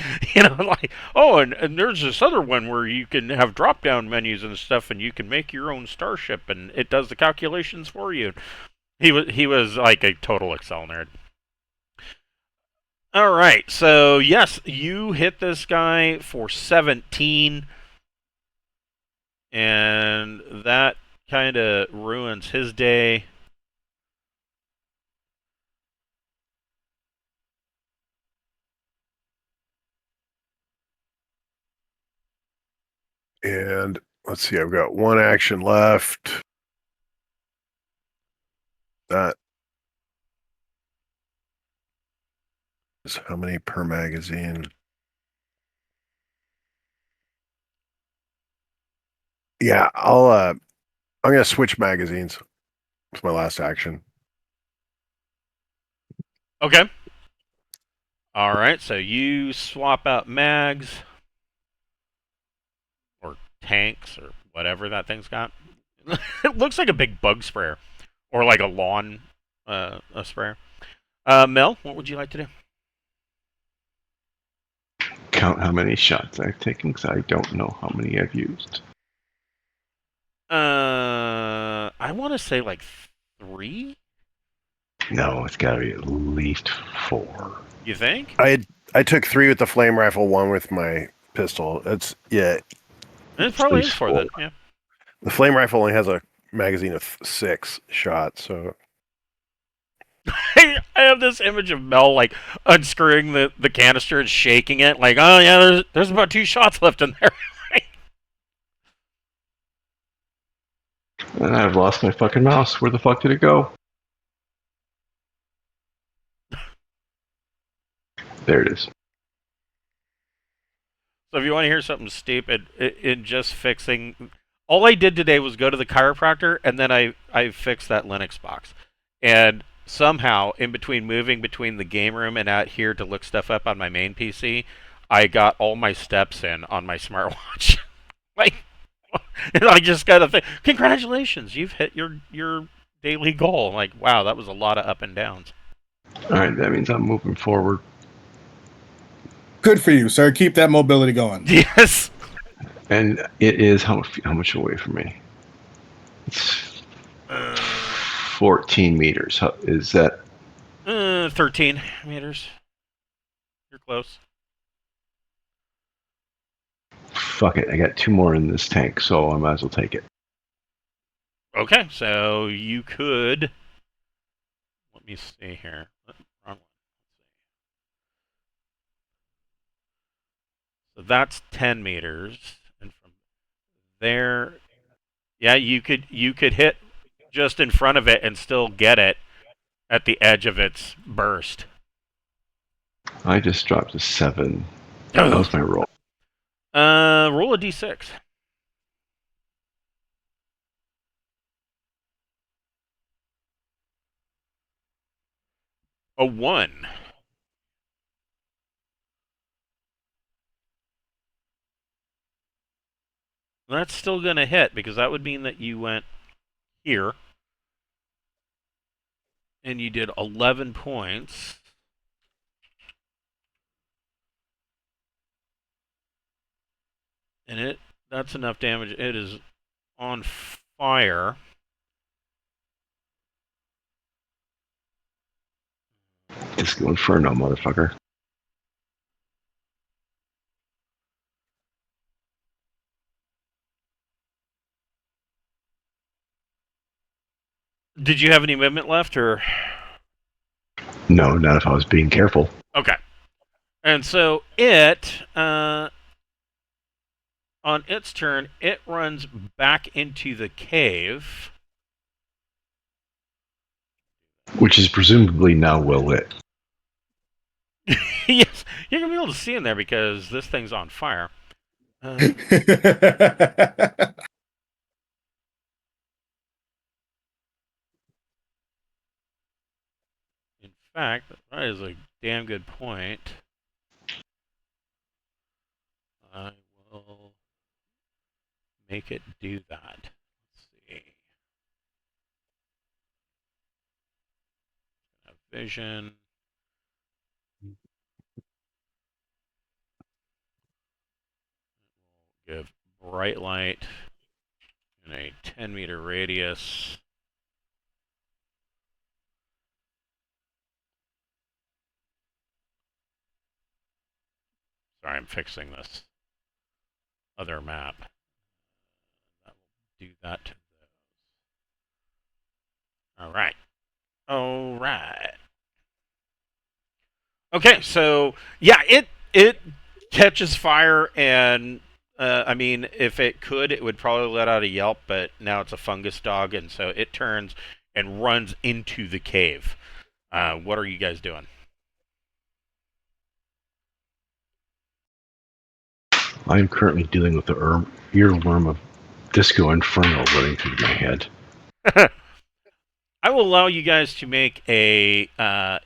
like, oh, and there's this other one where you can have drop down menus and stuff, and you can make your own starship, and it does the calculations for you. He was like a total Excel nerd. All right, so yes, you hit this guy for 17, and that kind of ruins his day. And let's see, I've got one action left. That is how many per magazine? Yeah, I'm gonna switch magazines. It's my last action. Okay. All right, so you swap out mags or tanks or whatever that thing's got. It looks like a big bug sprayer or like a lawn a sprayer. Mel, what would you like to do? Count how many shots I've taken because I don't know how many I've used. I want to say like 3. No, it's got to be at least 4. You think? I took 3 with the flame rifle, 1 with my pistol. It's yeah. It probably least is 4 4. then. Yeah. The flame rifle only has a magazine of 6 shots, so I have this image of Mel like unscrewing the canister and shaking it, like, oh yeah, there's about 2 shots left in there. And I've lost my fucking mouse. Where the fuck did it go? There it is. So if you want to hear something stupid, in just fixing, all I did today was go to the chiropractor, and then I fixed that Linux box, and somehow in between moving between the game room and out here to look stuff up on my main PC, I got all my steps in on my smartwatch. Like, and I just got to think, congratulations, you've hit your daily goal. I'm like, wow, that was a lot of up and downs. Alright, that means I'm moving forward. Good for you, sir. Keep that mobility going. Yes. And it is how much away from me? It's 14 meters. Is that 13 meters. You're close. fuck it? I got 2 more in this tank, so I might as well take it. Okay, so you could. Let me see here. Wrong one. So that's 10 meters, and from there, yeah, you could hit just in front of it and still get it at the edge of its burst. I just dropped a 7. That was my roll. Roll a d6. A 1. That's still going to hit because that would mean that you went here and you did 11 points. And that's enough damage. It is on fire. Disco Inferno, motherfucker. Did you have any movement left, or? No, not if I was being careful. Okay. And so it, on its turn, it runs back into the cave. Which is presumably now well lit. Yes, you're going to be able to see in there because this thing's on fire. In fact, that is a damn good point. I will make it do that. Let's see. Vision. Give bright light in a 10-meter radius. Sorry, I'm fixing this other map. That will do that to those. Alright. Alright. Okay, so yeah, it catches fire, and I mean, if it could, it would probably let out a yelp, but now it's a fungus dog, and so it turns and runs into the cave. What are you guys doing? I'm currently dealing with the earworm of Disco Inferno running through my head. I will allow you guys to make a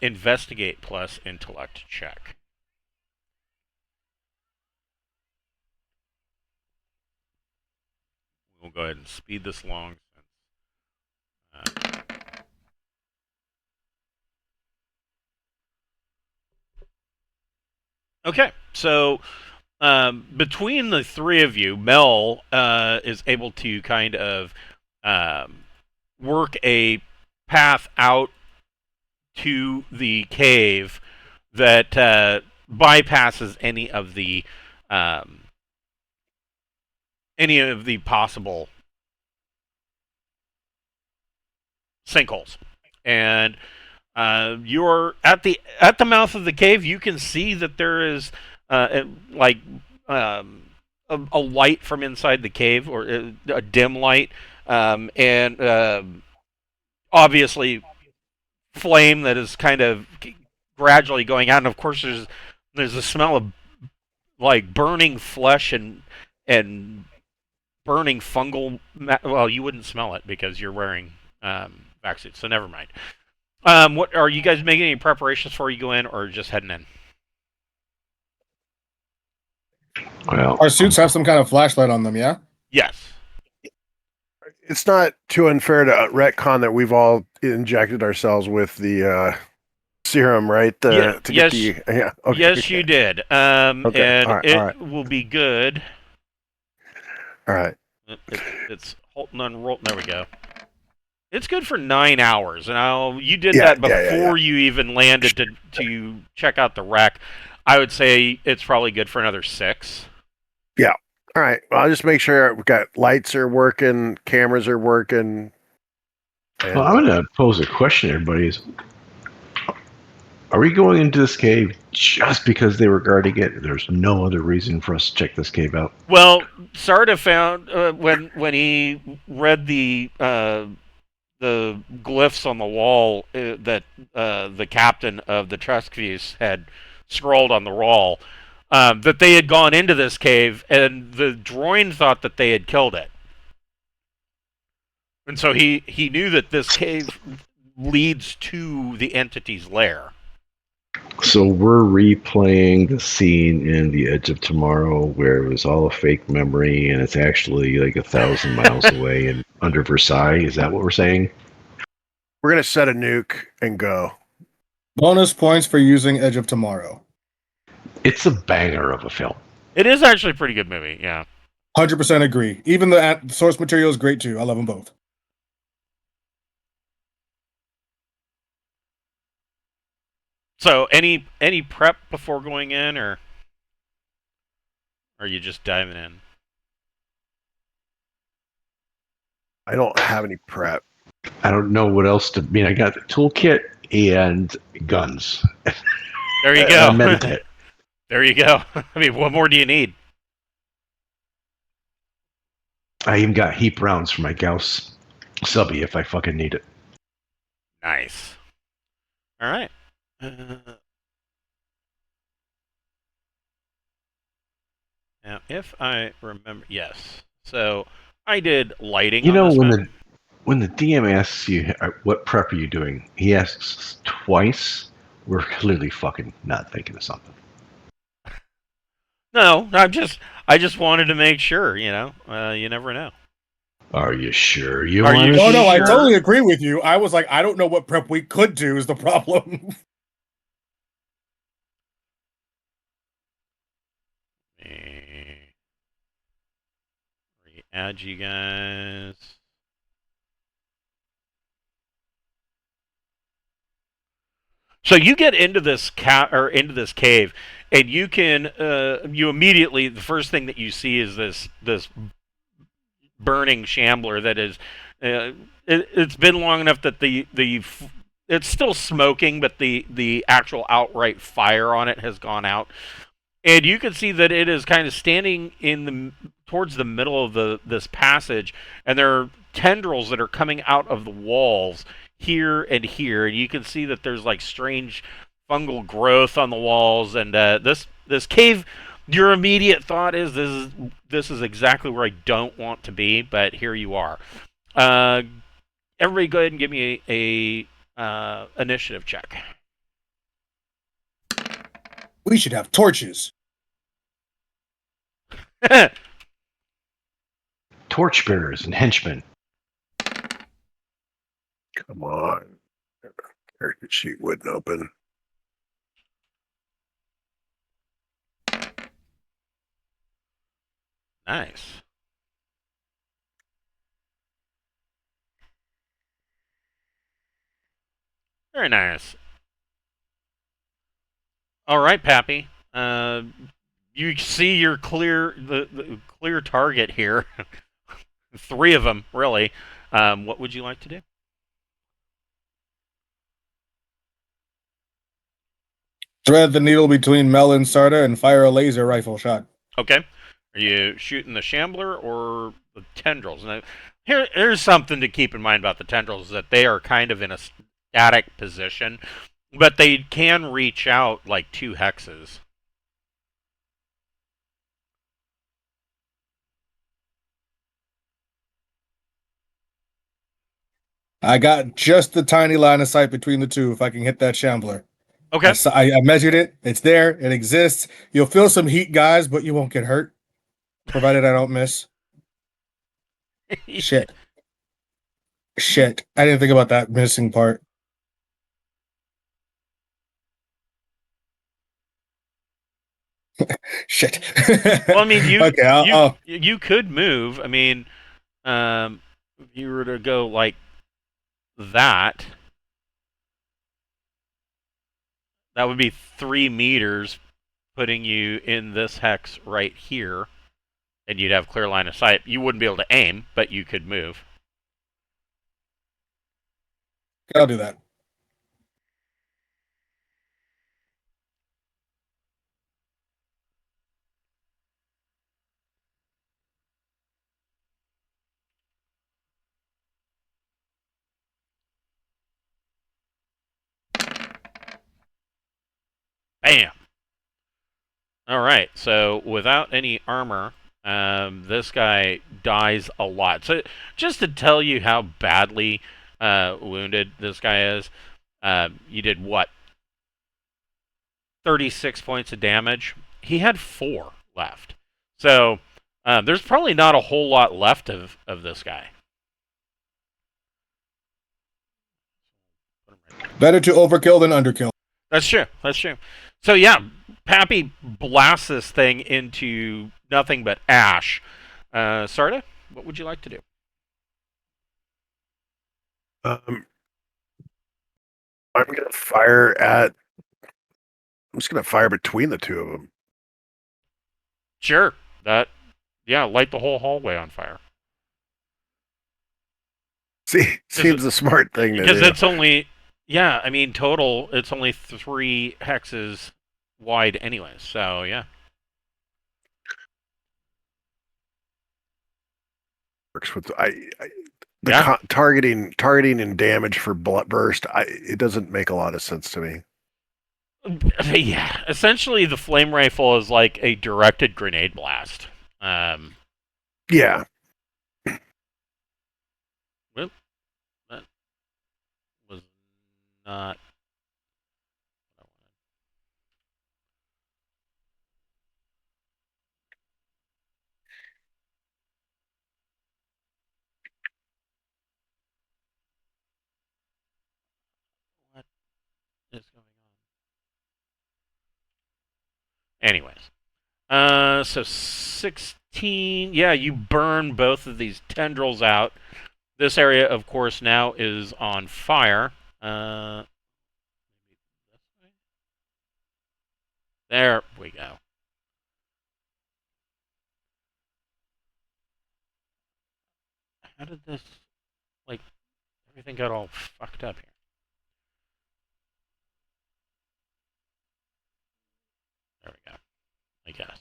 investigate plus intellect check. We'll go ahead and speed this along. Okay, so between the three of you, Mel is able to kind of work a path out to the cave that bypasses any of the possible sinkholes, and you're at the mouth of the cave. You can see that there is like a light from inside the cave, or a dim light, and obviously flame that is kind of gradually going out. And of course, there's a smell of like burning flesh and burning fungal. Well, you wouldn't smell it because you're wearing vac suits, so never mind. What are you guys making any preparations before you go in, or just heading in? Well, Our suits have some kind of flashlight on them, yeah? Yes. It's not too unfair to retcon that we've all injected ourselves with the serum, right? Yeah, To get yes, the yeah. Okay. yes, you did. Okay. And All right. All right. it will be good. All right. It's Holton unrolled. There we go. It's good for 9 hours. Now you did Yeah. that Yeah. before you even landed to check out the wreck. I would say it's probably good for another 6. Yeah. All right. Well, I'll just make sure we've got lights are working, cameras are working. And, Well, I'm going to pose a question, everybody. Are we going into this cave just because they were guarding it? There's no other reason for us to check this cave out. Well, Sarda found when he read the glyphs on the wall that the captain of the Treskvus had scrawled on the wall, that they had gone into this cave, and the droid thought that they had killed it. And so he knew that this cave leads to the entity's lair. So we're replaying the scene in The Edge of Tomorrow where it was all a fake memory and it's actually like 1,000 miles away and under Versailles. Is that what we're saying? we're gonna set a nuke and go. Bonus points for using Edge of Tomorrow. It's a banger of a film. It is actually a pretty good movie, yeah. 100% agree. Even the source material is great too. I love them both. So any prep before going in, or are you just diving in? I don't have any prep. I don't know what else to mean. I got the toolkit and guns. There you go. Meditate. There you go. I mean, what more do you need? I even got heap rounds for my Gauss subby if I fucking need it. Nice. All right. Now, if I remember, yes. So I did lighting. You on know, this when map. when the DM asks you what prep are you doing, he asks twice. We're clearly fucking not thinking of something. No, I just wanted to make sure. You know, you never know. Are you sure you Are want you to? Oh no, I Sure. totally agree with you. I was like, I don't know what prep we could do is the problem. Re-add you guys. So you get into this into this cave, and you can you immediately, the first thing that you see is this burning shambler that is it's been long enough that it's still smoking, but the actual outright fire on it has gone out, and you can see that it is kind of standing in the towards the middle of this passage, and there are tendrils that are coming out of the walls here and here, and you can see that there's like strange fungal growth on the walls, and this cave. Your immediate thought is this is exactly where I don't want to be, but here you are. Everybody, go ahead and give me a initiative check. We should have torches. Torchbearers and henchmen. Come on. Character sheet wouldn't open. Nice. Very nice. All right, Pappy. You see your the clear target here. 3 of them, really. What would you like to do? Thread the needle between Mel and Sarda and fire a laser rifle shot. Okay. Are you shooting the shambler or the tendrils? Now, here's something to keep in mind about the tendrils, is that they are kind of in a static position, but they can reach out like 2 hexes. I got just the tiny line of sight between the two if I can hit that shambler. Okay. I measured it. It's there. It exists. You'll feel some heat, guys, but you won't get hurt, provided I don't miss. Shit. I didn't think about that missing part. Shit. Well, I mean, Okay, you could move. I mean, if you were to go like that, that would be 3 meters, putting you in this hex right here, and you'd have clear line of sight. You wouldn't be able to aim, but you could move. I'll do that. Bam! All right, so without any armor, this guy dies a lot. So just to tell you how badly wounded this guy is, you did what? 36 points of damage. He had 4 left. So there's probably not a whole lot left of this guy. Better to overkill than underkill. That's true. That's true. So yeah, Pappy blasts this thing into nothing but ash. Sarda, what would you like to do? I'm gonna fire at. I'm just gonna fire between the two of them. Sure. Light the whole hallway on fire. See, seems a smart thing to do. Because it's only, I mean, total, it's only 3 hexes wide anyways. So yeah. Works with targeting and damage for burst. It doesn't make a lot of sense to me. Yeah, essentially the flame rifle is like a directed grenade blast. Yeah. Well, that was not. What is going on? Anyways, so 16. Yeah, you burn both of these tendrils out. This area, of course, now is on fire. There we go. How did this, like, everything got all fucked up here? There we go, I guess.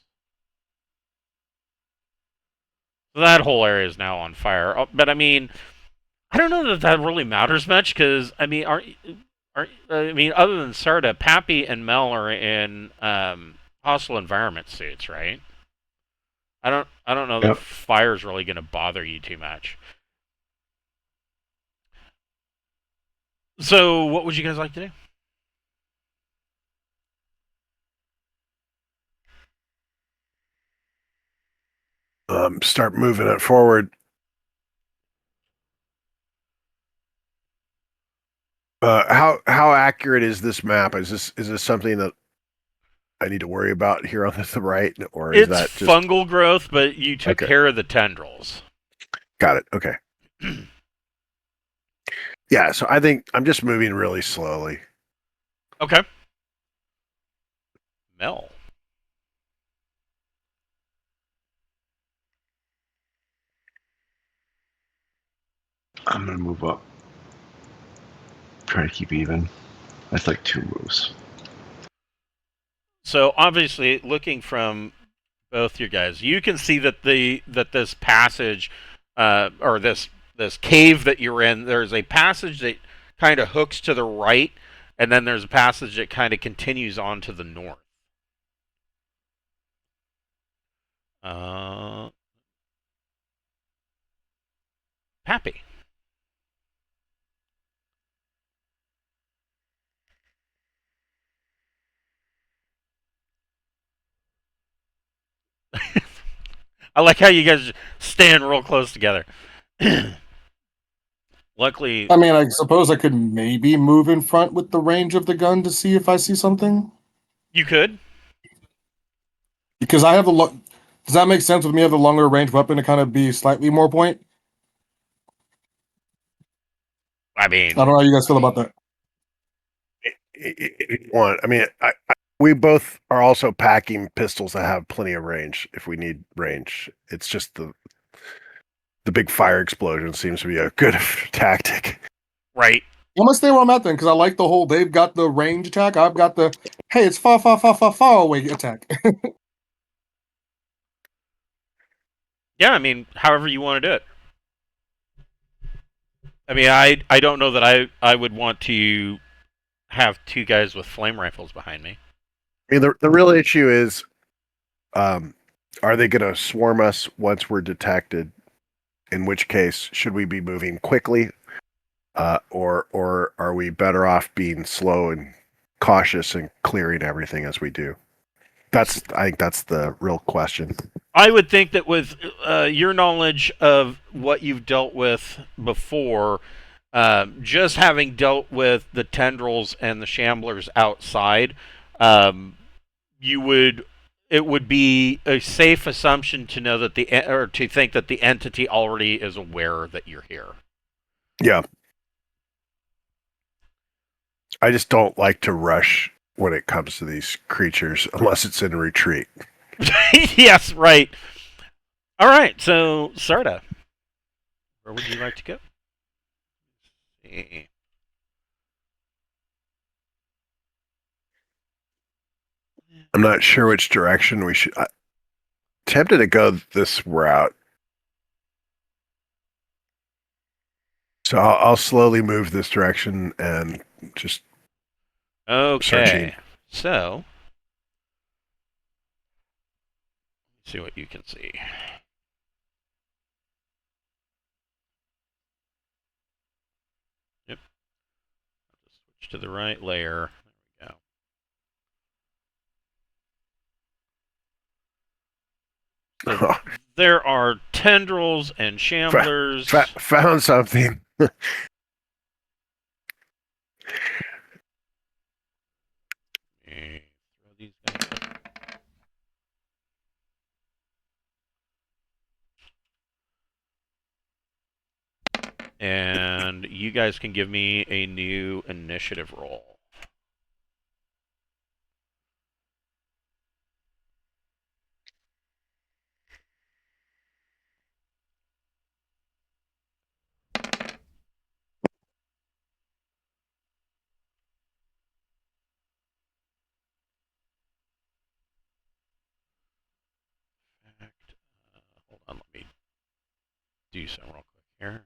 So that whole area is now on fire. But I mean, I don't know that really matters much because I mean, I mean, other than Sarda, Pappy and Mel are in hostile environment suits, right? I don't know that fire's really going to bother you too much. So, what would you guys like to do? Start moving it forward. How accurate is this map? Is this something that I need to worry about here on the right, or is It's that just fungal growth? But you took care of the tendrils. Got it. Okay. Yeah, so I think I'm just moving really slowly. Okay. Mel. I'm gonna move up. Try to keep even. That's like 2 moves. So obviously, looking from both you guys, you can see that this passage, or this cave that you're in, there's a passage that kind of hooks to the right, and then there's a passage that kind of continues on to the north. Pappy. I like how you guys stand real close together. Luckily, I mean, I suppose I could maybe move in front with the range of the gun to see if I see something. you could. Because I have the does that make sense with me have the longer range weapon to kind of be slightly more point? I I mean, don't know how you guys feel about that. One, I mean, we both are also packing pistols that have plenty of range if we need range. It's just the big fire explosion seems to be a good tactic. right. I'm gonna stay where I'm at then, because I like the whole they've got the range attack. I've got the hey, it's far away attack. Yeah, I mean, however you want to do it. I mean, I don't know that I would want to have two guys with flame rifles behind me. I mean, the real issue is, are they going to swarm us once we're detected? In which case, should we be moving quickly, or are we better off being slow and cautious and clearing everything as we do? I think that's the real question. I would think that with your knowledge of what you've dealt with before, just having dealt with the tendrils and the shamblers outside, you would it would be a safe assumption to know that or to think that the entity already is aware that you're here. Yeah, I just don't like to rush when it comes to these creatures unless it's in retreat. Yes, right. All right, so Sarda, where would you like to go? I'm not sure which direction we should. Tempted to go this route, so I'll slowly move this direction and just Okay, searching. so let's see what you can see. Yep, just switch to the right layer. There we go. So there are tendrils and shamblers. Found something. Throw these guys up. And you guys can give me a new initiative roll. Hold on, let me do some real quick here.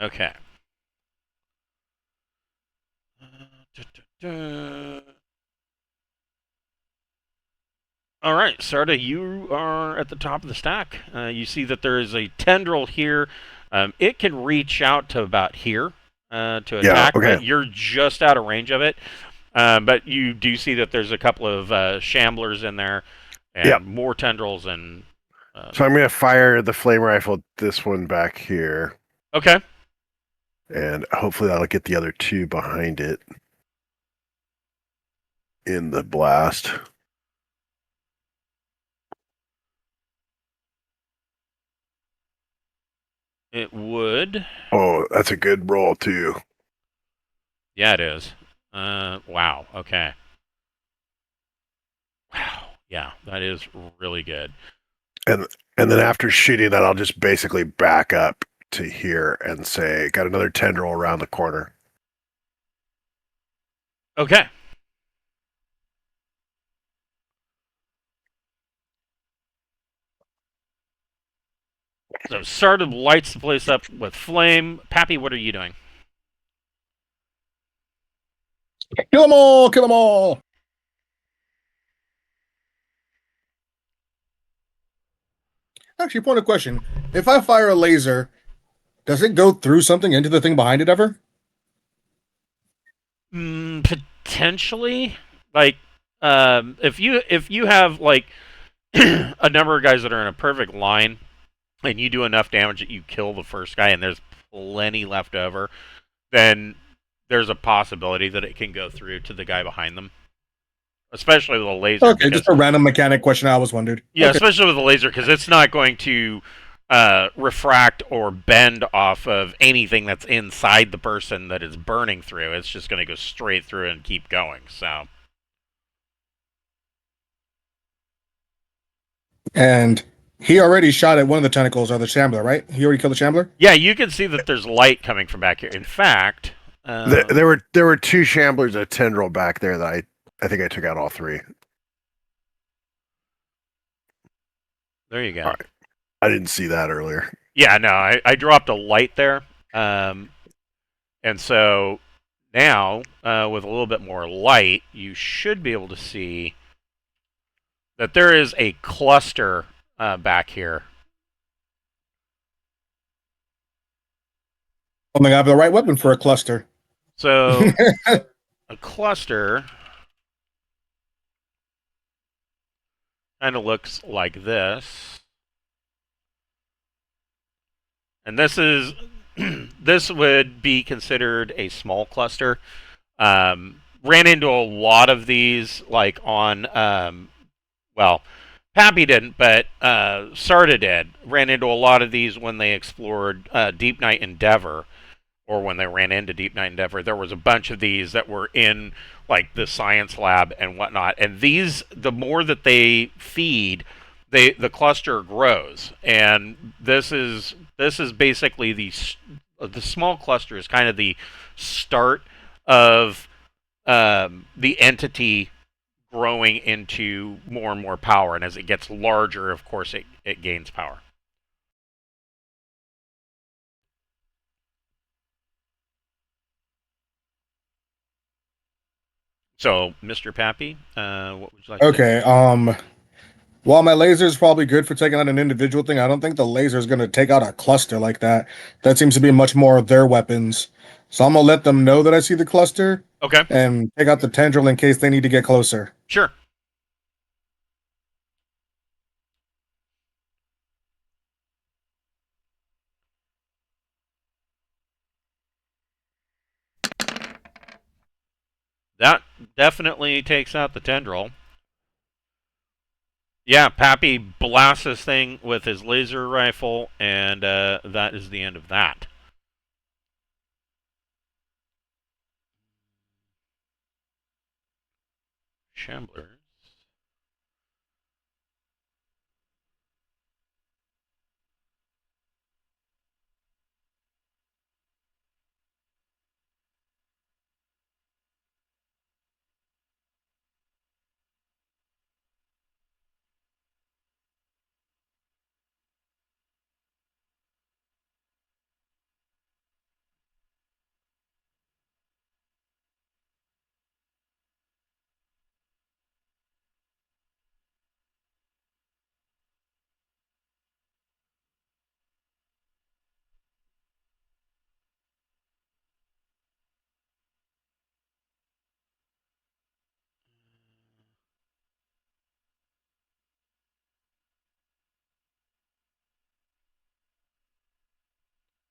Okay. All right, Sarda, you are at the top of the stack. You see that there is a tendril here. It can reach out to about here to attack, okay. but you're just out of range of it. But you do see that there's a couple of shamblers in there and more tendrils. And so I'm going to fire the flame rifle, this one back here. Okay. And hopefully that'll get the other two behind it in the blast. It would. Oh, that's a good roll too. Yeah, it is. Wow. Okay. Wow. Yeah, that is really good. And then after shooting that, I'll just basically back up to here and say, got another tendril around the corner. Okay. So Sarda lights the place up with flame. Pappy, what are you doing? Kill them all! Kill them all! Actually, point of question. If I fire a laser, does it go through something into the thing behind it ever? Potentially. Like, if you have like a number of guys that are in a perfect line, and you do enough damage that you kill the first guy, and there's plenty left over, then there's a possibility that it can go through to the guy behind them. Especially with a laser. Okay, because, just a random mechanic question I was wondered. Yeah, okay. Especially with a laser, because it's not going to refract or bend off of anything that's inside the person that it's burning through. It's just going to go straight through and keep going. So. And he already shot at one of the tentacles of the Shambler, right? He already killed the Shambler? Yeah, you can see that there's light coming from back here. In fact, there were two Shamblers, a tendril back there that I think I took out all three. There you go. All right. I didn't see that earlier. Yeah, no, I dropped a light there. And so now, with a little bit more light, you should be able to see that there is a cluster back here. I think I have the right weapon for a cluster. So, a cluster kind of looks like this. And this is this would be considered a small cluster. Ran into a lot of these, like on well, Pappy didn't, but Sarda did. Ran into a lot of these when they explored Deepnight Endeavor, or when they ran into Deepnight Endeavor. There was a bunch of these that were in like the science lab and whatnot. And these, the more that they feed, the cluster grows. And this is basically the small cluster is kind of the start of the entity growing into more and more power, and as it gets larger, of course, it gains power. So, Mr. Pappy, what would you like to do? Okay, while my laser is probably good for taking out an individual thing, I don't think the laser is going to take out a cluster like that. That seems to be much more of their weapons. So I'm going to let them know that I see the cluster. Okay. And take out the tendril in case they need to get closer. Sure. That definitely takes out the tendril. Yeah, Pappy blasts this thing with his laser rifle, and that is the end of that. Shamblers.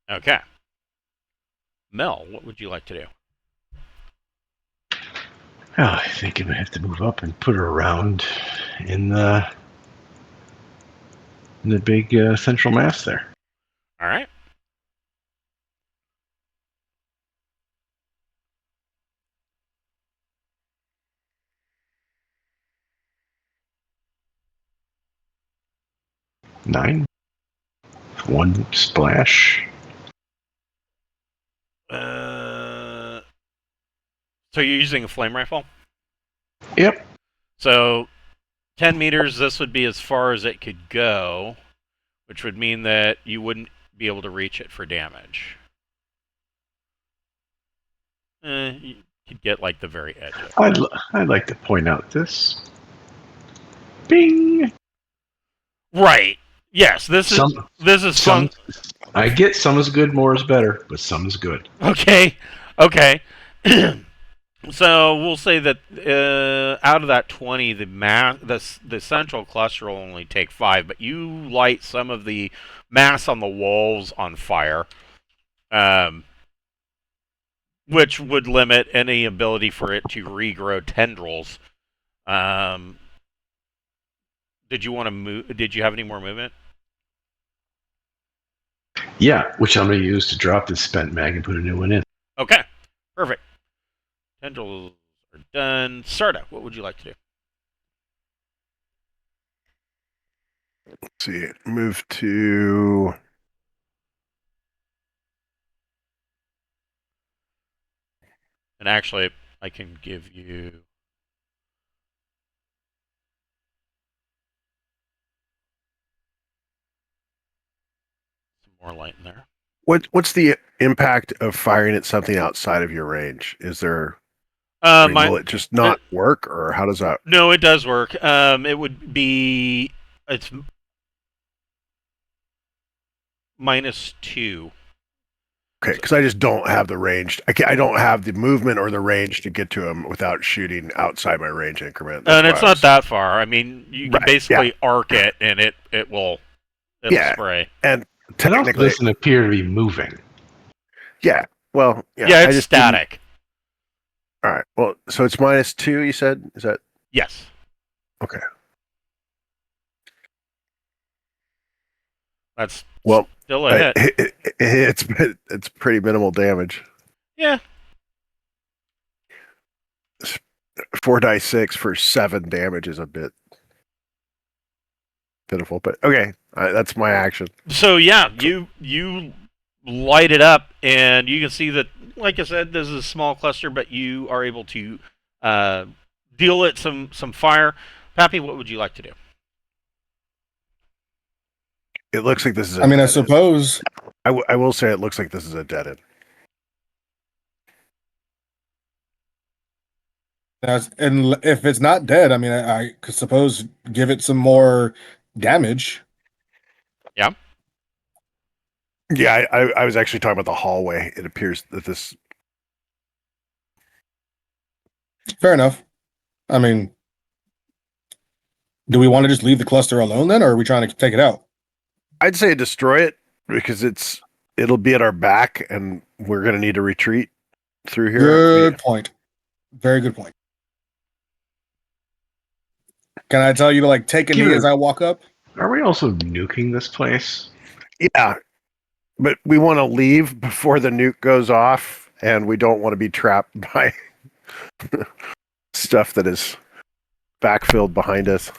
Okay. Mel, what would you like to do? Oh, I think I'm gonna have to move up and put her around in the big central mass there. All right. Nine. One splash. So you're using a flame rifle? Yep. So 10 meters, this would be as far as it could go, which would mean that you wouldn't be able to reach it for damage. You could get like the very edge of it. I'd like to point out this. Bing. Right. Yes, this is fun. I get some is good, more is better, but some is good. Okay. So we'll say that out of that 20, the central cluster will only take 5, but you light some of the mass on the walls on fire, um, which would limit any ability for it to regrow tendrils. Um, did you want to move? Did you have any more movement? Yeah, which I'm going to use to drop this spent mag and put a new one in. Okay, perfect. Tendrils are done. Sarda, what would you like to do? Let's see. Move to. And actually, I can give you some more light in there. What's the impact of firing at something outside of your range? Is there? I mean, will it just not work, or how does that? No, it does work. It would be it's -2. Okay, because I just don't have the range. I don't have the movement or the range to get to him without shooting outside my range increment. And it's not that far. I mean, you can basically arc it, and it'll spray. And technically, it doesn't appear to be moving. Yeah. Well. Yeah, it's static. All right. Well, so it's -2. You said, is that? Yes. Okay. That's still a hit. It's pretty minimal damage. Yeah. 4d6 for 7 damage is a bit pitiful, but okay, that's my action. So yeah, you light it up, and you can see that, like I said, this is a small cluster, but you are able to deal it some fire. Pappy, what would you like to do? It looks like this is. I suppose. I will say it looks like this is a dead end. And if it's not dead, I could suppose give it some more damage. Yeah. Yeah, I was actually talking about the hallway. It appears that this. Fair enough. I mean, do we want to just leave the cluster alone then, or are we trying to take it out? I'd say destroy it because it'll be at our back, and we're going to need to retreat through here. Good point. Very good point. Can I tell you to take a knee as I walk up? Are we also nuking this place? Yeah, but we want to leave before the nuke goes off, and we don't want to be trapped by stuff that is backfilled behind us.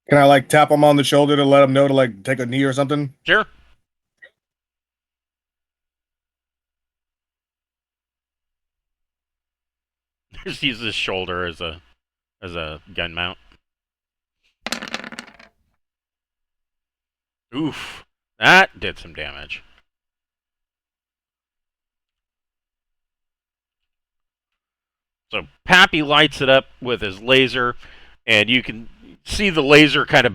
Can I tap him on the shoulder to let him know to take a knee or something? Sure. Just use his shoulder as a gun mount. Oof, that did some damage. So Pappy lights it up with his laser, and you can see the laser kind of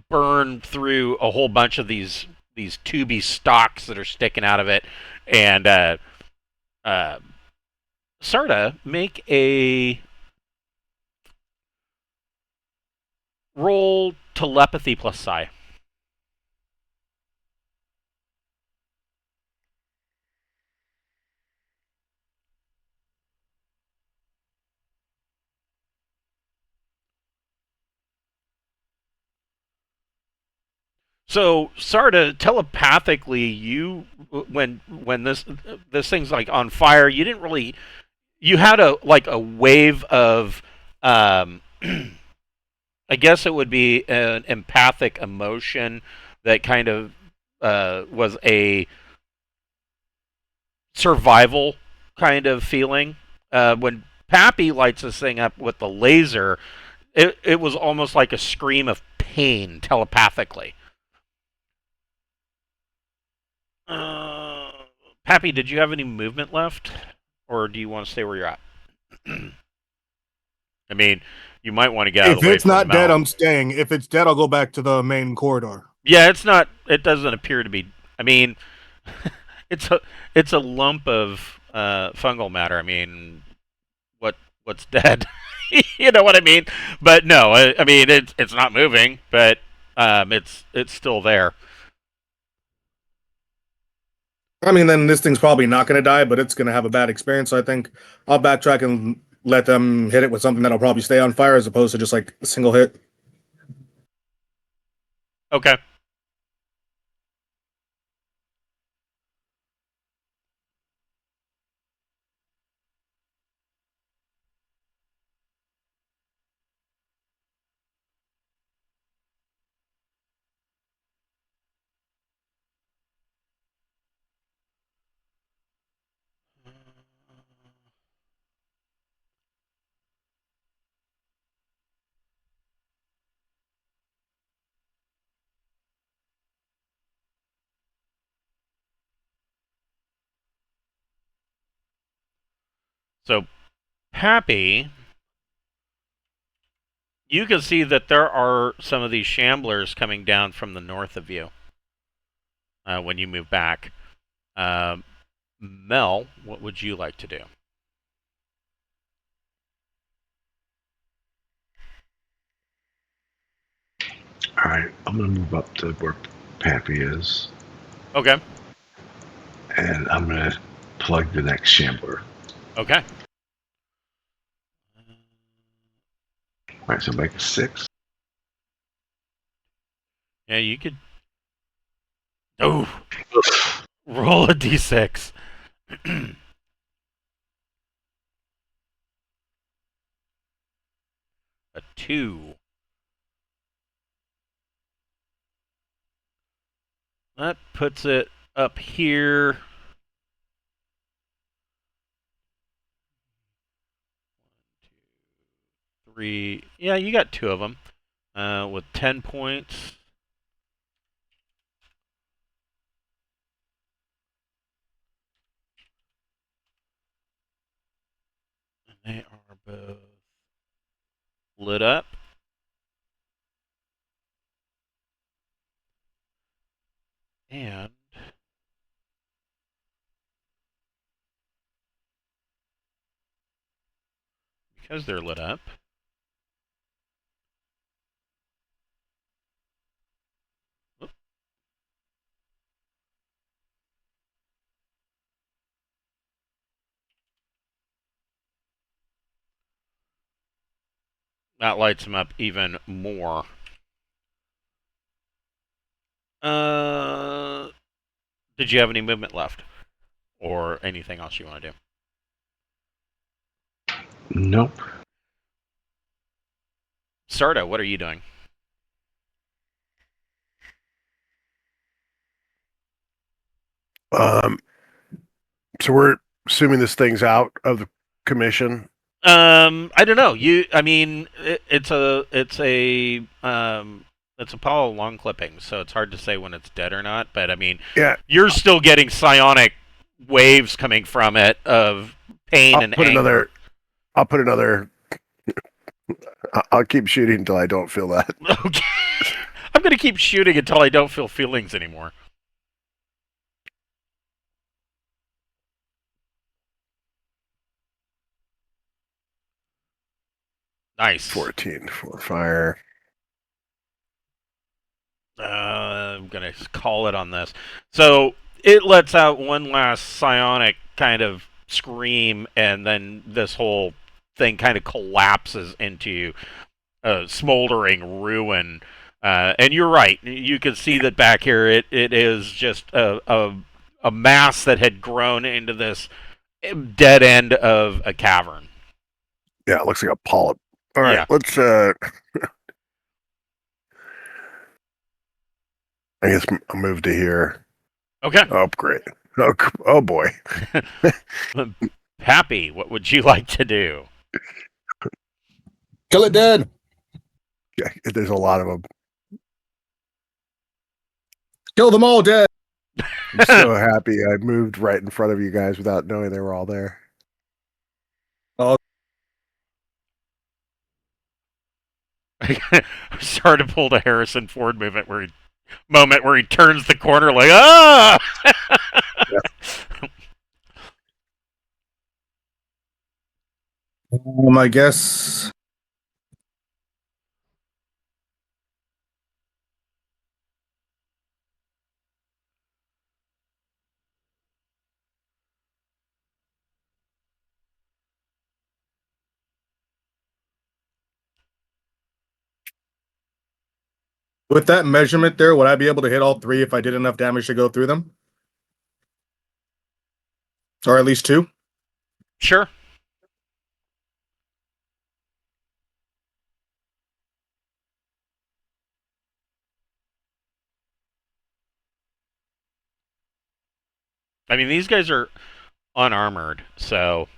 burn through a whole bunch of these tubey stalks that are sticking out of it. And Sarda, make a roll telepathy plus psi. So Sarda, telepathically, you when this thing's on fire, you didn't really. You had a wave of, I guess it would be an empathic emotion that kind of was a survival kind of feeling. When Pappy lights this thing up with the laser, it was almost like a scream of pain telepathically. Pappy, did you have any movement left? Or do you want to stay where you're at? I mean, you might want to get out of If the way it's from not dead, Mel. I'm staying. If it's dead, I'll go back to the main corridor. Yeah, it's not. It doesn't appear to be. I mean, it's a lump of fungal matter. I mean, what's dead? You know what I mean? But no, I mean it's not moving, but it's still there. I mean, then this thing's probably not going to die, but it's going to have a bad experience. So I think I'll backtrack and let them hit it with something that'll probably stay on fire as opposed to just like a single hit. Okay. So, Pappy, you can see that there are some of these shamblers coming down from the north of you when you move back. Mel, what would you like to do? All right, I'm gonna move up to where Pappy is, Okay. and I'm gonna plug the next shambler. Okay. All right, so make a 6. Yeah, you could. Oh, roll a d6. A 2. That puts it up here. 3. Yeah, you got 2 of them with 10 points. And they are both lit up. And because they're lit up, that lights them up even more. Did you have any movement left? Or anything else you want to do? Nope. Sarda, what are you doing? So we're assuming this thing's out of the commission. I don't know. I mean, it's a Apollo long clipping, so it's hard to say when it's dead or not. But I mean, Yeah, you're still getting psionic waves coming from it of pain and anger. I'll put another. I'll keep shooting until I don't feel that. Okay. I'm gonna keep shooting until I don't feel feelings anymore. Nice. 14 for fire. I'm gonna call it on this. So it lets out one last psionic kind of scream, and then this whole thing kind of collapses into a smoldering ruin. And you're right. You can see that back here. It is just a mass that had grown into this dead end of a cavern. Yeah, it looks like a polyp. All right, Yeah. let's. I guess I'll move to here. Okay. Oh, great. Oh boy. Happy, what would you like to do? Kill it dead. Yeah, there's a lot of them. Kill them all dead. I'm so happy I moved right in front of you guys without knowing they were all there. Sarda pulled a Harrison Ford moment where he turns the corner like, ah! I guess. With that measurement there, would I be able to hit all three if I did enough damage to go through them? Or at least two? Sure. I mean, these guys are unarmored, so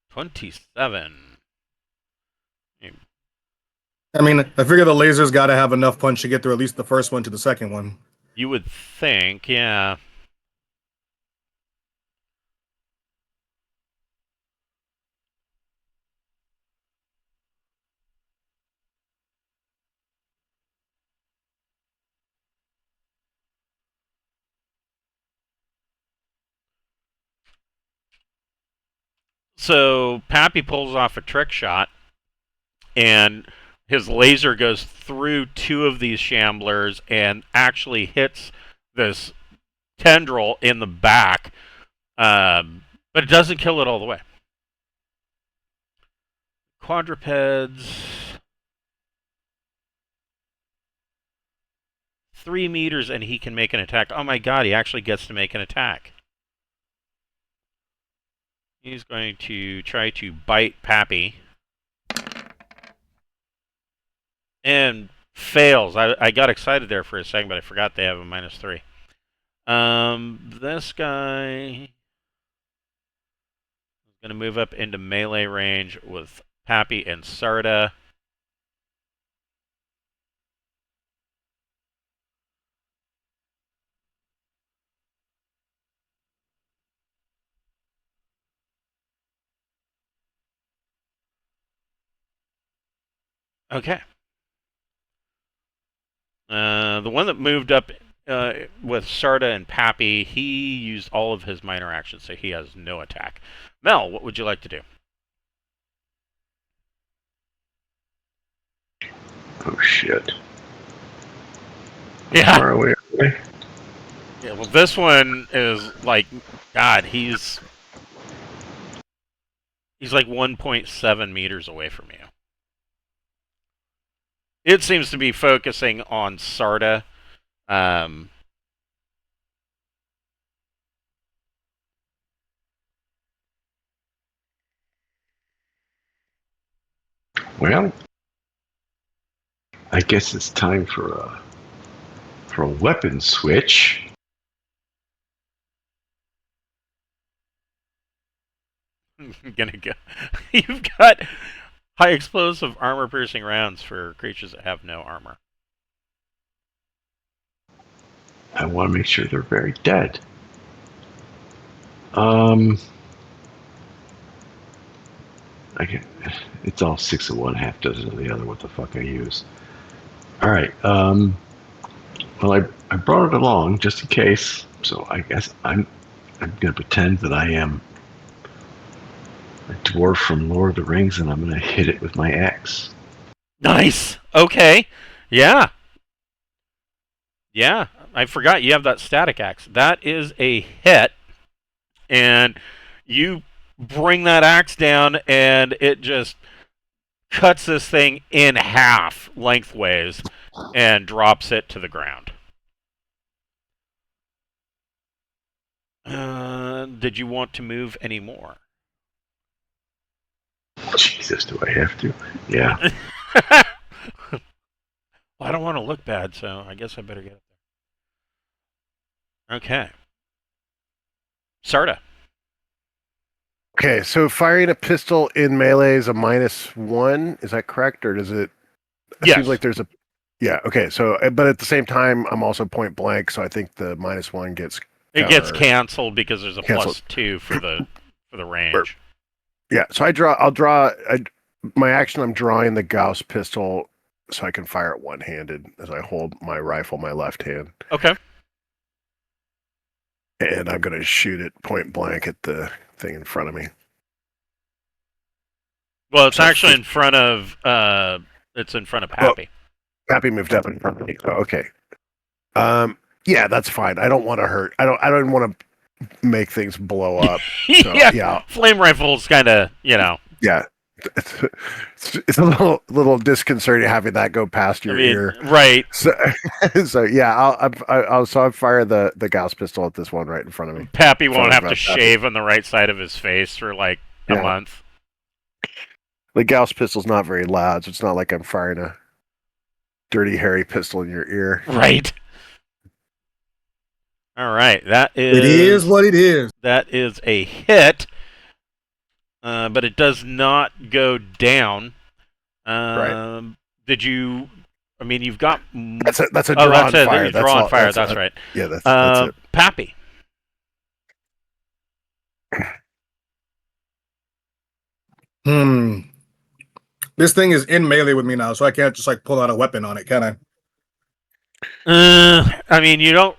27. I mean, I figure the laser's got to have enough punch to get through at least the first one to the second one. You would think, yeah. So Pappy pulls off a trick shot, and his laser goes through two of these shamblers and actually hits this tendril in the back, but it doesn't kill it all the way. Quadrupeds. 3 meters and he can make an attack. Oh my god, he actually gets to make an attack. He's going to try to bite Pappy. And fails. I got excited there for a second, but I forgot they have a -3. This guy is going to move up into melee range with Pappy and Sarda. Okay. The one that moved up with Sarda and Pappy, he used all of his minor actions, so he has no attack. Mel, what would you like to do? Oh shit. Yeah. Far away. Yeah, well, this one is like, God, he's like 1.7 meters away from you. It seems to be focusing on Sarda. Well, I guess it's time for a weapon switch. Gonna go. You've got high explosive armor piercing rounds for creatures that have no armor. I want to make sure they're very dead. It's all 6 of one, half dozen of the other. What the fuck I use? All right. Well, I brought it along just in case. So I guess I'm gonna pretend that I am a dwarf from Lord of the Rings, and I'm gonna hit it with my axe. Nice. Okay. Yeah. Yeah. I forgot you have that static axe. That is a hit, and you bring that axe down, and it just cuts this thing in half lengthways and drops it to the ground. Did you want to move any more? Jesus, do I have to? Yeah. Well, I don't want to look bad, so I guess I better get up there. Okay. Sarda. Okay, so firing a pistol in melee is a -1. Is that correct, or does it? It Yes. seems like there's a. Yeah. Okay. So, but at the same time, I'm also point blank, so I think the -1 gets. It gets canceled because there's a Canceled. +2 for the for the range. Yeah, so I'll draw my action. I'm drawing the Gauss pistol so I can fire it one-handed as I hold my rifle in my left hand. Okay. And I'm going to shoot it point blank at the thing in front of me. Well, it's actually in front of Pappy. Pappy moved up in front of me. Oh, okay. Yeah, that's fine. I don't want to hurt. I don't want to make things blow up. So, yeah. Flame rifle's kind of, Yeah. It's a little disconcerting having that go past your ear. Right. So yeah, I'll fire the Gauss pistol at this one right in front of me. Pappy won't have to shave on the right side of his face for like a month. The Gauss pistol's not very loud, so it's not like I'm firing a dirty, hairy pistol in your ear. Right. All right. It is what it is. That is a hit, but it does not go down. Right. Did you? I mean, you've got. That's a draw on fire. Draw on fire. That's right. Yeah, that's it. Pappy. This thing is in melee with me now, so I can't just like pull out a weapon on it, can I? I mean, you don't.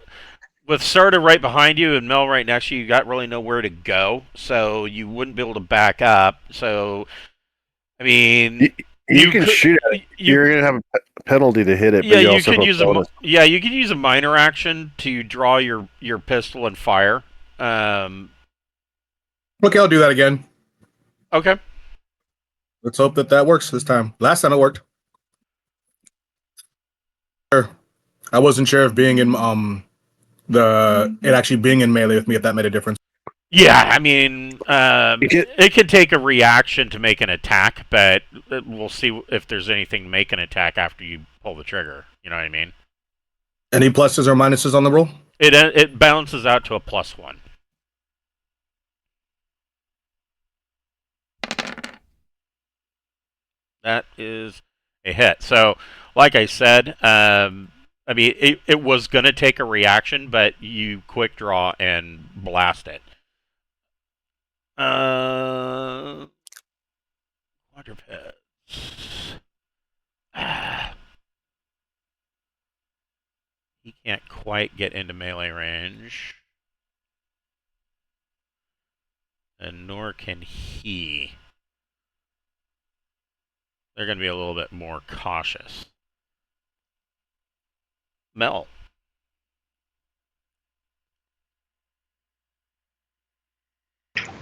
With Sarda right behind you and Mel right next to you, you got really nowhere to go, so you wouldn't be able to back up. So, I mean, you can shoot it. You're going to have a penalty to hit it. Yeah, but you could use you could use a minor action to draw your pistol and fire. Okay, I'll do that again. Okay. Let's hope that works this time. Last time it worked. I wasn't sure if being in it actually being in melee with me, if that made a difference. Yeah, I mean, it could take a reaction to make an attack, but we'll see if there's anything to make an attack after you pull the trigger. You know what I mean? Any pluses or minuses on the roll? It balances out to a +1. That is a hit. So, like I said, I mean, it was going to take a reaction, but you quick draw and blast it. Quadrupeds. He can't quite get into melee range. And nor can he. They're going to be a little bit more cautious. Mel.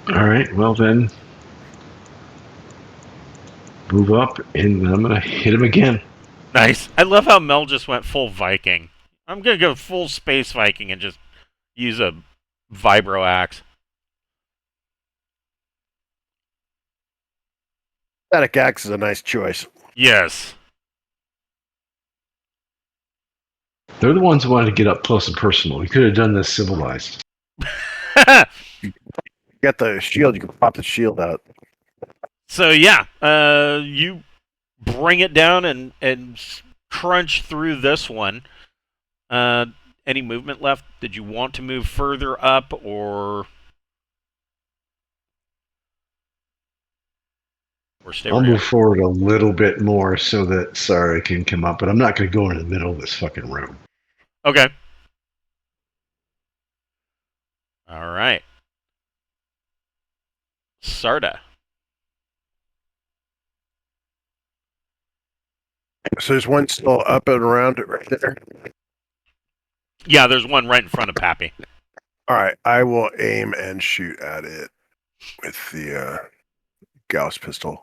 All right, well then, move up, and I'm gonna hit him again. Nice. I love how Mel just went full Viking. I'm gonna go full Space Viking and just use a vibro axe. Static axe is a nice choice. Yes. They're the ones who wanted to get up close and personal. We could have done this civilized. You got the shield. You can pop the shield out. So yeah, you bring it down and crunch through this one. Any movement left? Did you want to move further up or stay? I'll move forward a little bit more so that Sarah can come up, but I'm not going to go in the middle of this fucking room. Okay. All right. Sarda. So there's one still up and around it right there. Yeah, there's one right in front of Pappy. All right, I will aim and shoot at it with the Gauss pistol.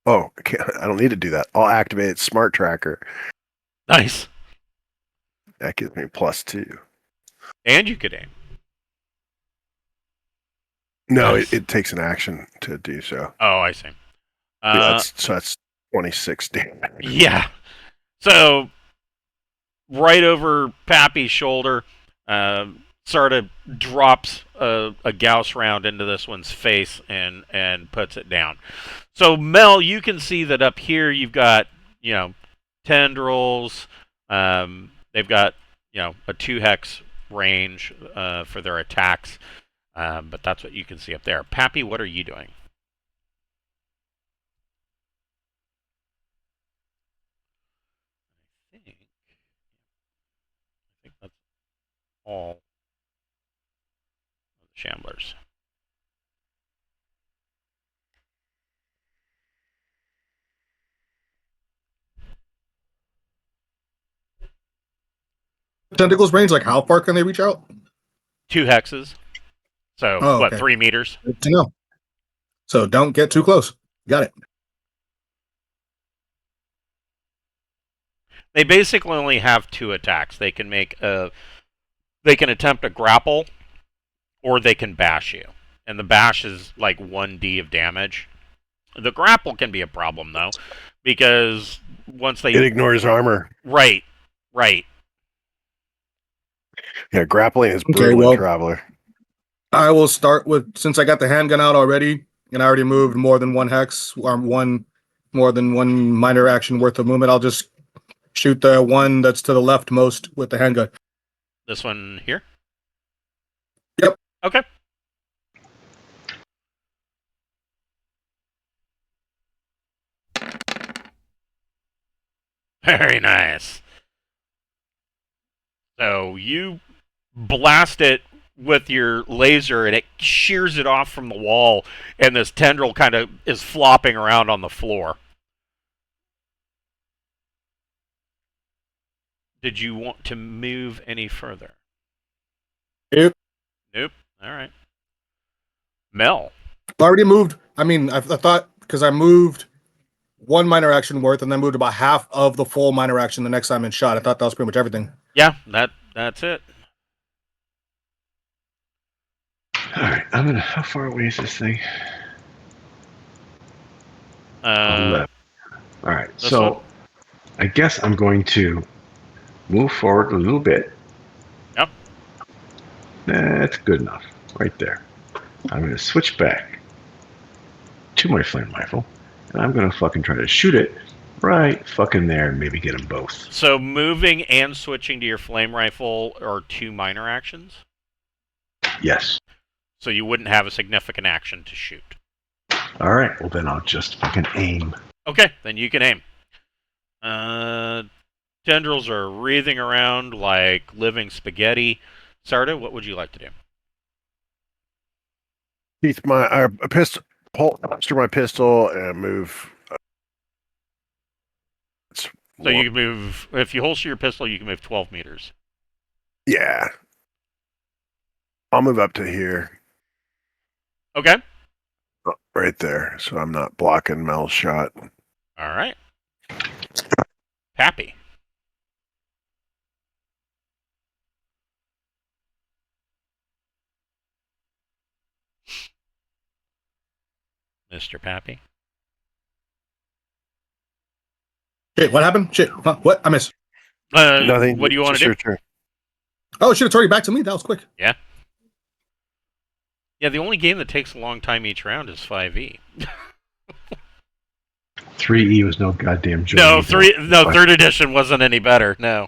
Oh, I don't need to do that. I'll activate Smart Tracker. Nice. That gives me +2. And you could aim. No, Nice. it takes an action to do so. Oh, I see. That's 26 damage. Yeah. So, right over Pappy's shoulder, Sarda drops a Gauss round into this one's face and puts it down. So, Mel, you can see that up here you've got, tendrils. They've got, a 2 hex range for their attacks. But that's what you can see up there. Pappy, what are you doing? I think that's all of the Shamblers. Tentacles range, like how far can they reach out? 2 hexes. So, Oh, what, okay. 3 meters? Good to know. So don't get too close. Got it. They basically only have 2 attacks. They can attempt a grapple, or they can bash you. And the bash is like 1d of damage. The grapple can be a problem, though, because once they... It ignores armor. Right. Yeah, grappling is brutal in Traveler. I will start with, since I got the handgun out already, and I already moved more than 1 hex, or more than 1 minor action worth of movement, I'll just shoot the one that's to the left most with the handgun. This one here? Yep. Okay. Very nice. So you blast it with your laser, and it shears it off from the wall, and this tendril kind of is flopping around on the floor. Did you want to move any further? Nope. All right. Mel. I already moved. I mean, I thought, because I moved 1 minor action worth and then moved about half of the full minor action the next time in shot. I thought that was pretty much everything. Yeah, that's it. All right, how far away is this thing? 11. All right, so I guess I'm going to move forward a little bit. Yep. That's good enough, right there. I'm going to switch back to my flame rifle, and I'm going to fucking try to shoot it right fucking there and maybe get them both. So moving and switching to your flame rifle are 2 minor actions? Yes. So you wouldn't have a significant action to shoot. All right, well then I'll just fucking aim. Okay, then you can aim. Tendrils are wreathing around like living spaghetti. Sarda, what would you like to do? Keep my pistol, holster my pistol, and move. So you can move, if you holster your pistol, you can move 12 meters. Yeah. I'll move up to here. Okay. Right there, so I'm not blocking Mel's shot. All right. Pappy. Mr. Pappy. Shit, what happened? Shit, huh? What? I missed. Nothing. What do you want to do? Oh, shit, it's already back to me. That was quick. Yeah. Yeah, the only game that takes a long time each round is 5e. 3E was no goddamn joke. No, 3rd edition wasn't any better. No.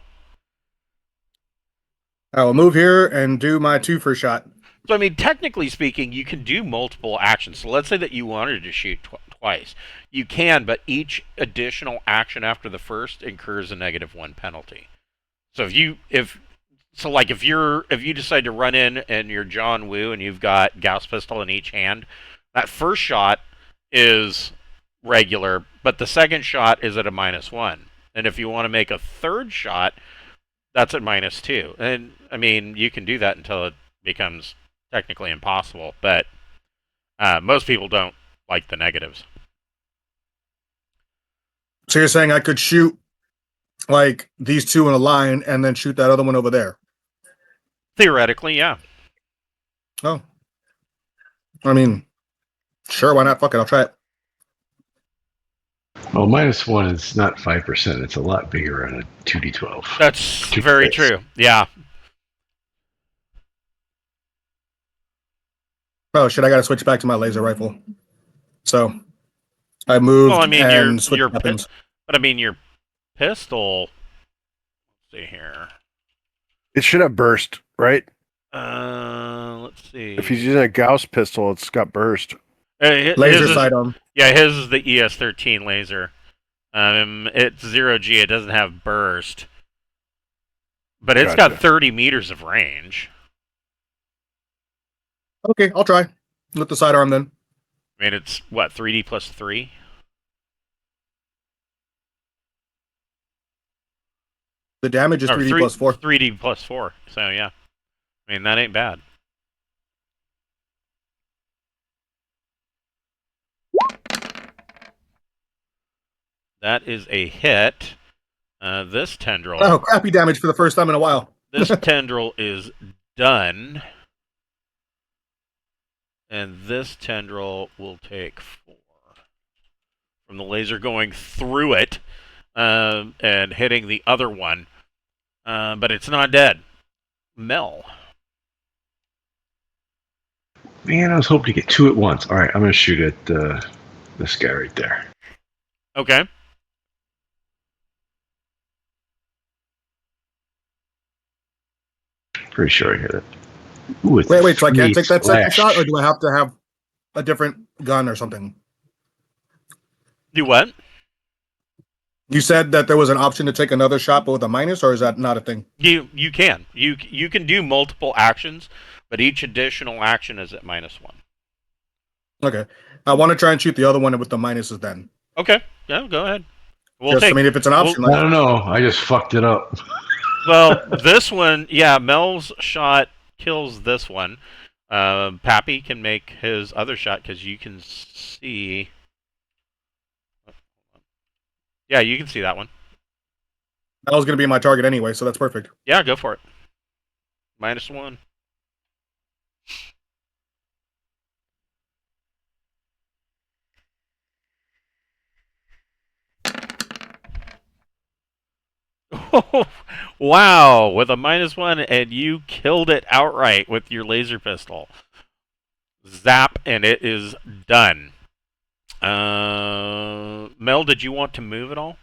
I will move here and do my 2 first shot. So, I mean, technically speaking, you can do multiple actions. So let's say that you wanted to shoot twice. You can, but each additional action after the first incurs a -1 penalty. So if you decide to run in and you're John Woo and you've got Gauss pistol in each hand, that first shot is regular, but the second shot is at a -1. And if you want to make a third shot, that's at -2. And I mean, you can do that until it becomes technically impossible, but most people don't like the negatives. So you're saying I could shoot like these 2 in a line and then shoot that other one over there? Theoretically, yeah. Oh. I mean, sure, why not? Fuck it, I'll try it. Well, -1 is not 5%. It's a lot bigger on a 2d12. That's very true. Yeah. Oh shit, I gotta switch back to my laser rifle. So I moved and switched weapons. But I mean, your pistol. Let's see here. It should have burst, right? Let's see. If he's using a Gauss pistol, it's got burst. Laser sidearm. Yeah, his is the ES-13 laser. It's 0G. It doesn't have burst, but it's Gotcha. got 30 meters of range. Okay, I'll try with the sidearm then. I mean, it's what 3D plus 3. The damage is 3D plus 4. 3D plus 4. So yeah, I mean that ain't bad. That is a hit. This tendril. Oh, crappy damage for the first time in a while. This tendril is done. And this tendril will take 4. From the laser going through it and hitting the other one. But it's not dead. Mel. Man, I was hoping to get 2 at once. All right, I'm going to shoot at this guy right there. Okay. Pretty sure I hit it. Ooh, Wait, so I can't take that second splash. shot, or do I have to have a different gun or something? Do what? You said that there was an option to take another shot, but with a minus, or is that not a thing? You can. You can do multiple actions, but each additional action is at -1. Okay. I want to try and shoot the other one with the minuses then. Okay. Yeah, go ahead. I mean, if it's an option. I don't know. I just fucked it up. Well, this one, yeah, Mel's shot kills this one. Pappy can make his other shot because you can see. Yeah, you can see that one. That was going to be my target anyway, so that's perfect. Yeah, go for it. -1. Oh, wow, with a -1, and you killed it outright with your laser pistol. Zap, and it is done. Mel, did you want to move at all?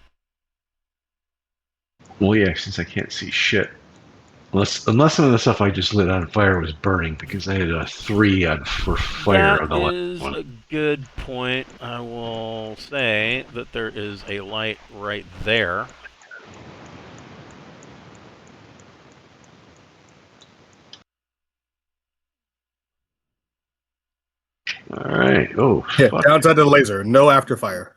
Well, yeah, since I can't see shit. Unless some of the stuff I just lit on fire was burning because I had a 3 for fire on the That last is one. a good point. I will say that there is a light right there. Alright. Oh, Yeah, fuck. downside to the laser, no after fire.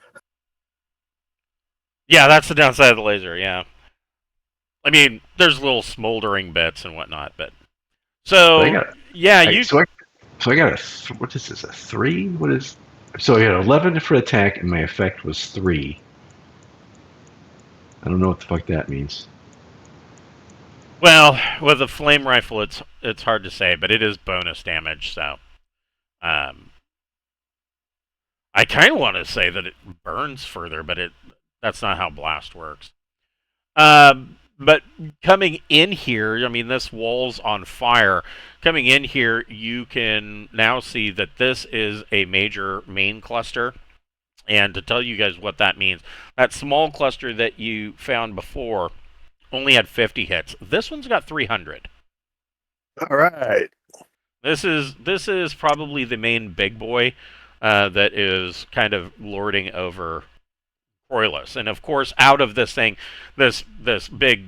Yeah, that's the downside of the laser, yeah. I mean, there's little smoldering bits and whatnot, but... So, yeah, you... So I got a... What is this, a 3? What is... So I got 11 for attack, and my effect was 3. I don't know what the fuck that means. Well, with a flame rifle, it's hard to say, but it is bonus damage, so... I kind of want to say that it burns further, but that's not how blast works. But coming in here, I mean, this wall's on fire. Coming in here, you can now see that this is a major main cluster. And to tell you guys what that means, that small cluster that you found before only had 50 hits. This one's got 300. All right. This is probably the main big boy that is kind of lording over Kroylos. And of course, out of this thing, this big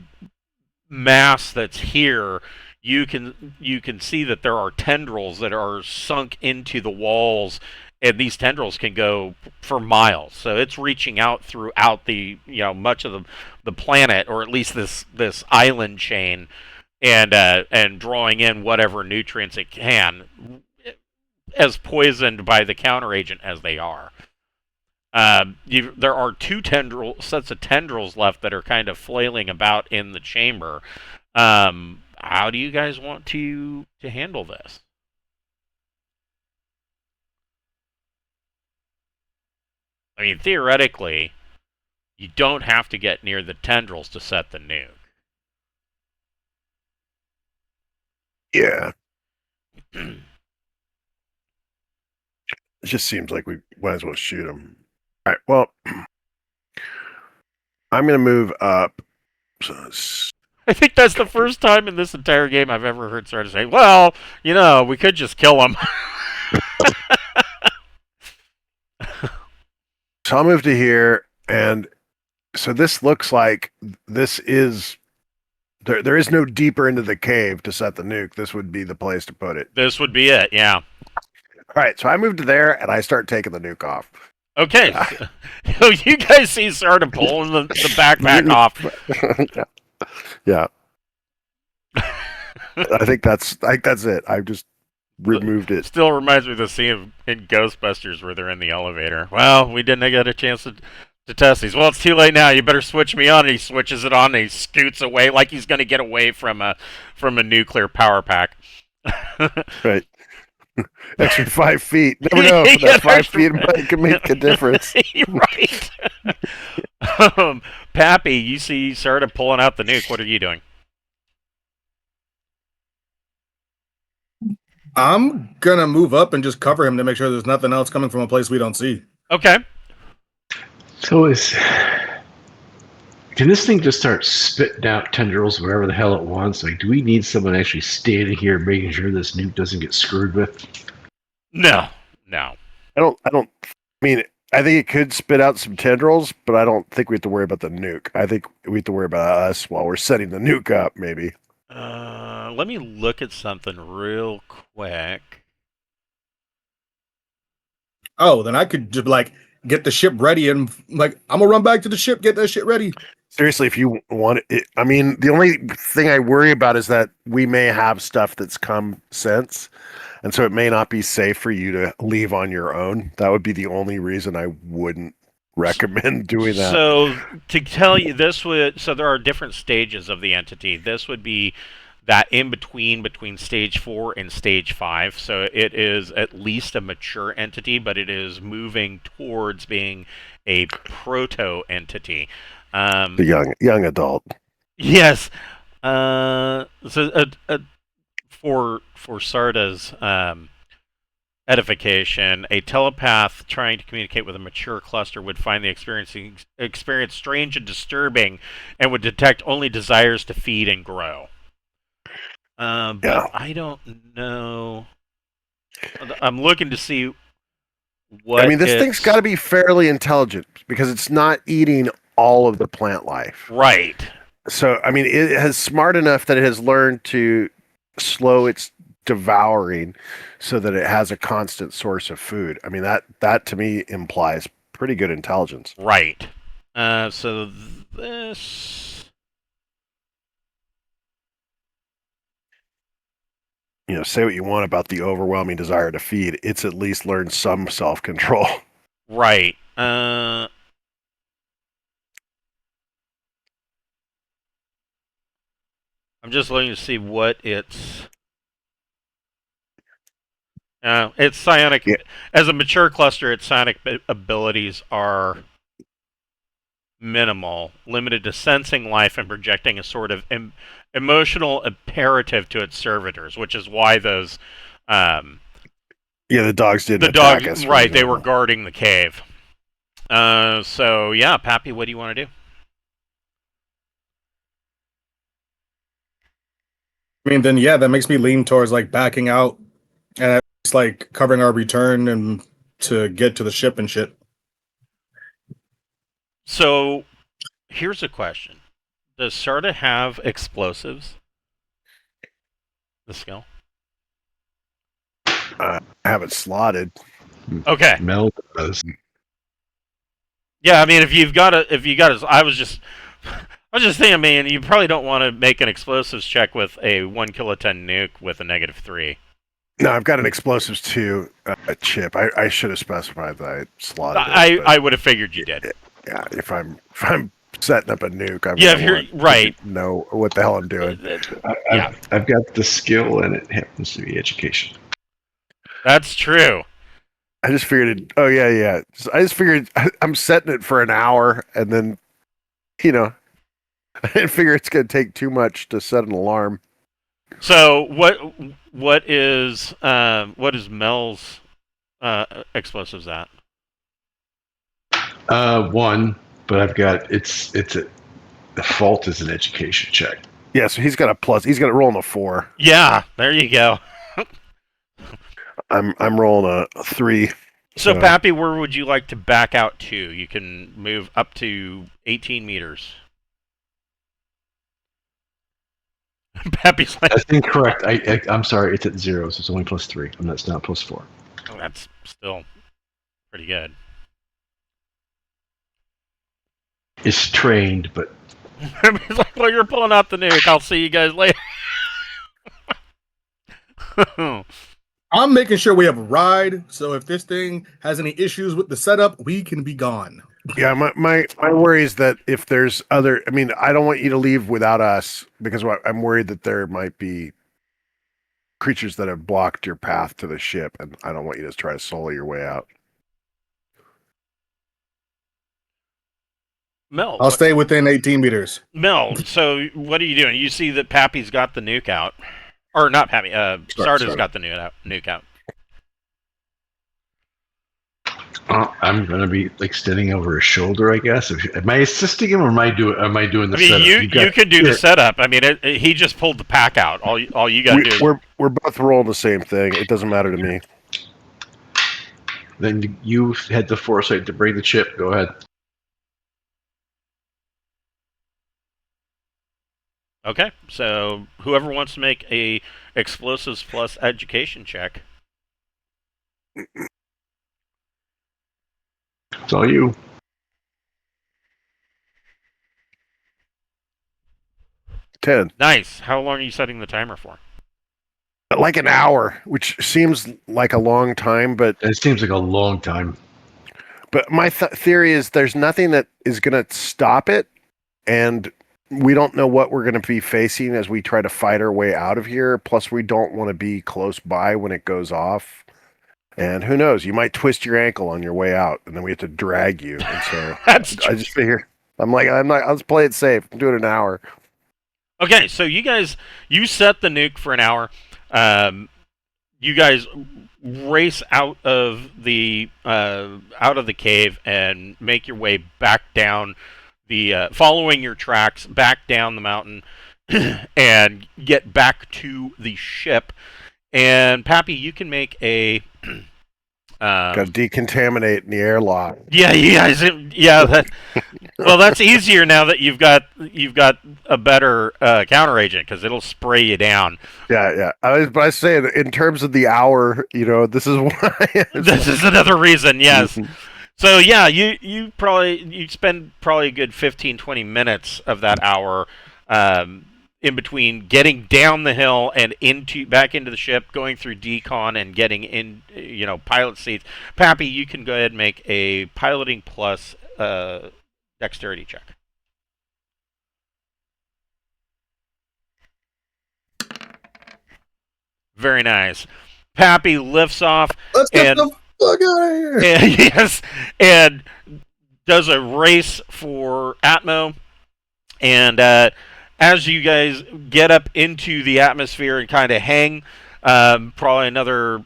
mass that's here, you can see that there are tendrils that are sunk into the walls, and these tendrils can go for miles. So it's reaching out throughout the much of the planet, or at least this island chain, and drawing in whatever nutrients it can, as poisoned by the counter agent as they are. There are 2 sets of tendrils left that are kind of flailing about in the chamber. How do you guys want to handle this? I mean, theoretically, you don't have to get near the tendrils to set the nuke. Yeah. It just seems like we might as well shoot him. All right. Well, I'm going to move up. So I think that's the first time in this entire game I've ever heard Sarda say, "Well, we could just kill him." So I'll move to here, and so this looks like this is there is no deeper into the cave to set the nuke. This would be the place to put it. This would be it. Yeah. All right, so I move to there, and I start taking the nuke off. Okay. So you guys see Sarda pulling the backpack off. Yeah. I think that's it. I've just removed it. Still reminds me of the scene in Ghostbusters where they're in the elevator. Well, we didn't get a chance to test these. Well, it's too late now. You better switch me on. And he switches it on and he scoots away like he's going to get away from a nuclear power pack. Right. Extra 5 feet. Never know. Yeah, That 5 feet can make a difference. Right. Pappy, you see Sarda pulling out the nuke. What are you doing? I'm gonna move up and just cover him to make sure there's nothing else coming from a place we don't see. Okay. So can this thing just start spitting out tendrils wherever the hell it wants? Like, do we need someone actually standing here making sure this nuke doesn't get screwed with? No. I mean, I think it could spit out some tendrils, but I don't think we have to worry about the nuke. I think we have to worry about us while we're setting the nuke up, maybe. Let me look at something real quick. Oh, then I could just get the ship ready and I'm gonna run back to the ship, get that shit ready. Seriously, if you want it, I mean, the only thing I worry about is that we may have stuff that's come since, and so it may not be safe for you to leave on your own. That would be the only reason I wouldn't recommend doing that. So to tell you, so there are different stages of the entity. This would be that in between stage 4 and stage 5. So it is at least a mature entity, but it is moving towards being a proto entity. The young adult. Yes. For Sarda's edification, a telepath trying to communicate with a mature cluster would find the experience strange and disturbing, and would detect only desires to feed and grow. But I don't know. I'm looking to see what. I mean, this thing's got to be fairly intelligent because it's not eating all of the plant life. Right. So, I mean, it has smart enough that it has learned to slow its devouring so that it has a constant source of food. I mean, that to me implies pretty good intelligence. Right. So this. Say what you want about the overwhelming desire to feed. It's at least learned some self-control. Right. I'm just looking to see what its psionic. Yeah. As a mature cluster, its psionic abilities are minimal, limited to sensing life and projecting a sort of emotional imperative to its servitors, which is why those. The dogs didn't attack attack us. Right, they were guarding the cave. So yeah, Pappy, what do you want to do? I mean, then that makes me lean towards backing out and at least covering our return and to get to the ship and shit. So here's a question: does Sarda have explosives? The skill. I have it slotted. Okay. Mel does. Yeah, I mean, if you got I was just thinking, man, you probably don't want to make an explosives check with a 1 kiloton nuke with a -3. No, I've got an explosives too, chip. I should have specified that I slotted it. I would have figured you did. Yeah, if I'm setting up a nuke, I'm right. Know what the hell I'm doing. I've got the skill, and it happens to be education. That's true. I just figured it. Oh yeah. I just figured I'm setting it for an hour, and then, I didn't figure it's going to take too much to set an alarm. So what is Mel's explosives at? 1, but I've got the fault is an education check. Yeah, so he's got a plus. He's got to roll a 4. Yeah, there you go. I'm rolling a 3. So, Pappy, where would you like to back out to? You can move up to 18 meters. Pappy's like, That's incorrect. I'm sorry. It's at 0, so it's only +3. And that's not +4. oh, that's still pretty good. It's trained, but He's like, well, you're pulling out the nuke. I'll see you guys later. I'm making sure we have a ride, so if this thing has any issues with the setup, we can be gone. Yeah, my worry is that if there's other, I mean, I don't want you to leave without us because I'm worried that there might be creatures that have blocked your path to the ship, and I don't want you to try to solo your way out. Mel, I'll stay within 18 meters. Mel, so what are you doing? You see that Pappy's got the nuke out. Or not Pappy, Sarda's got the nuke out. I'm gonna be like standing over his shoulder, I guess. Am I assisting him, or am I doing the setup? You can do the setup. I mean, he just pulled the pack out. All you got to do is... We're both rolling the same thing. It doesn't matter to me. Then you had the foresight to bring the chip. Go ahead. Okay, so whoever wants to make a explosives plus education check. It's all you. Ten. Nice. How long are you setting the timer for? Like an hour, which seems like a long time, but It seems like a long time. But my theory is there's nothing that is going to stop it, and we don't know what we're going to be facing as we try to fight our way out of here. Plus, we don't want to be close by when it goes off. And who knows? You might twist your ankle on your way out, and then we have to drag you. And so I just figure I'm not. Let's play it safe. Do it an hour. Okay, so you set the nuke for an hour. You guys race out of the cave and make your way back down the following your tracks back down the mountain and get back to the ship. And Pappy, you can make a got to decontaminate in the airlock. Yeah, well, that's easier now that you've got a better counter agent because it'll spray you down. Yeah. But I say in terms of the hour, this is why. This is another reason. Yes. So yeah, you spend probably a good 15-20 minutes of that hour in between getting down the hill and back into the ship, going through decon and getting in, pilot seats. Pappy, you can go ahead and make a piloting plus dexterity check. Very nice. Pappy lifts off. Let's get the fuck out of here. And, yes, and does a race for Atmo, and as you guys get up into the atmosphere and kind of hang, probably another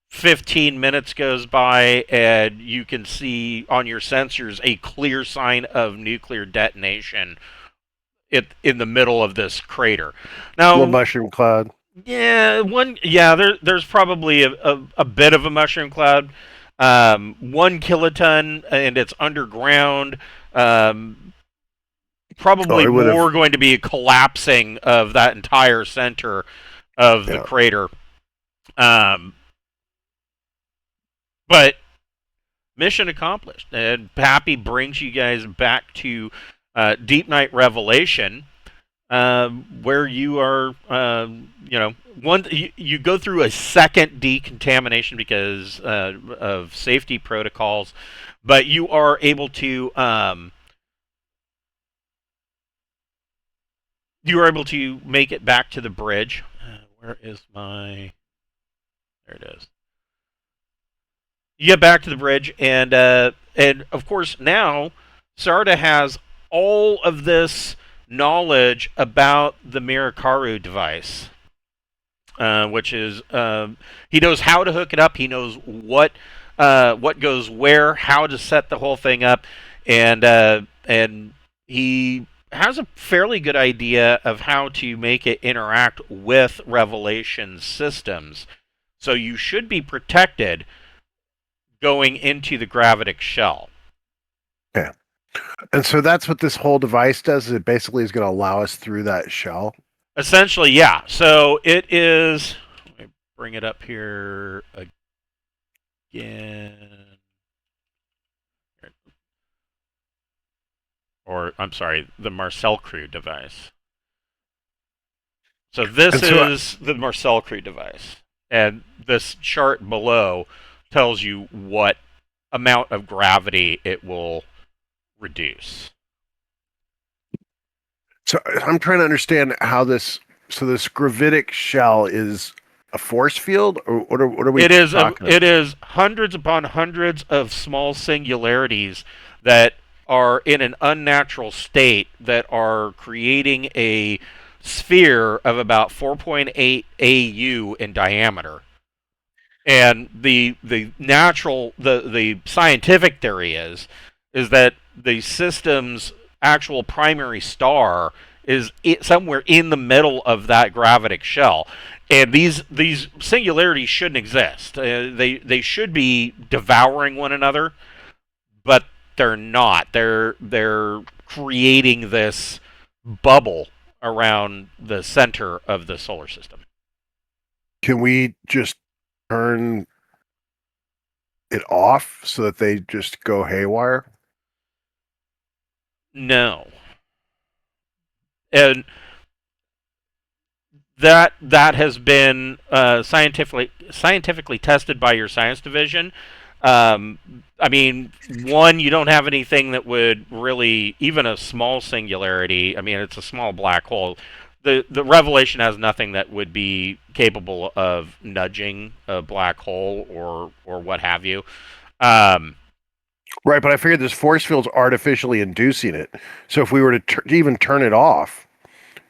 15 minutes goes by, and you can see on your sensors a clear sign of nuclear detonation in the middle of this crater. Now, a mushroom cloud. Yeah, there's probably a bit of a mushroom cloud. 1 kiloton, and it's underground. Probably more going to be a collapsing of that entire center of the crater. But mission accomplished. And Pappy brings you guys back to Deepnight Revelation, where you are, you go through a second decontamination because of safety protocols, but you are able to make it back to the bridge. Where is my? There it is. You get back to the bridge, and of course now Sarda has all of this knowledge about the Mirakaru device, which is he knows how to hook it up. He knows what goes where, how to set the whole thing up, and he has a fairly good idea of how to make it interact with Revelation systems. So you should be protected going into the gravitic shell. Yeah. And so that's what this whole device does. Is it basically is going to allow us through that shell. Essentially, yeah. So it is. Let me bring it up here again. Or, I'm sorry, the Marcel Crew device. So this is the Marcel Crew device. And this chart below tells you what amount of gravity it will reduce. So I'm trying to understand how this. So this gravitic shell is a force field, or what are we? It is talking it is hundreds upon hundreds of small singularities that are in an unnatural state that are creating a sphere of about 4.8 AU in diameter. And the scientific theory is that the system's actual primary star is somewhere in the middle of that gravitic shell, and these singularities shouldn't exist. They should be devouring one another, but they're not. They're creating this bubble around the center of the solar system. Can we just turn it off so that they just go haywire? No. And that has been scientifically tested by your science division. I mean, one, you don't have anything that would really, even a small singularity. I mean, it's a small black hole. The Revelation has nothing that would be capable of nudging a black hole or what have you. Right, but I figured this force field's artificially inducing it. So if we were to even turn it off,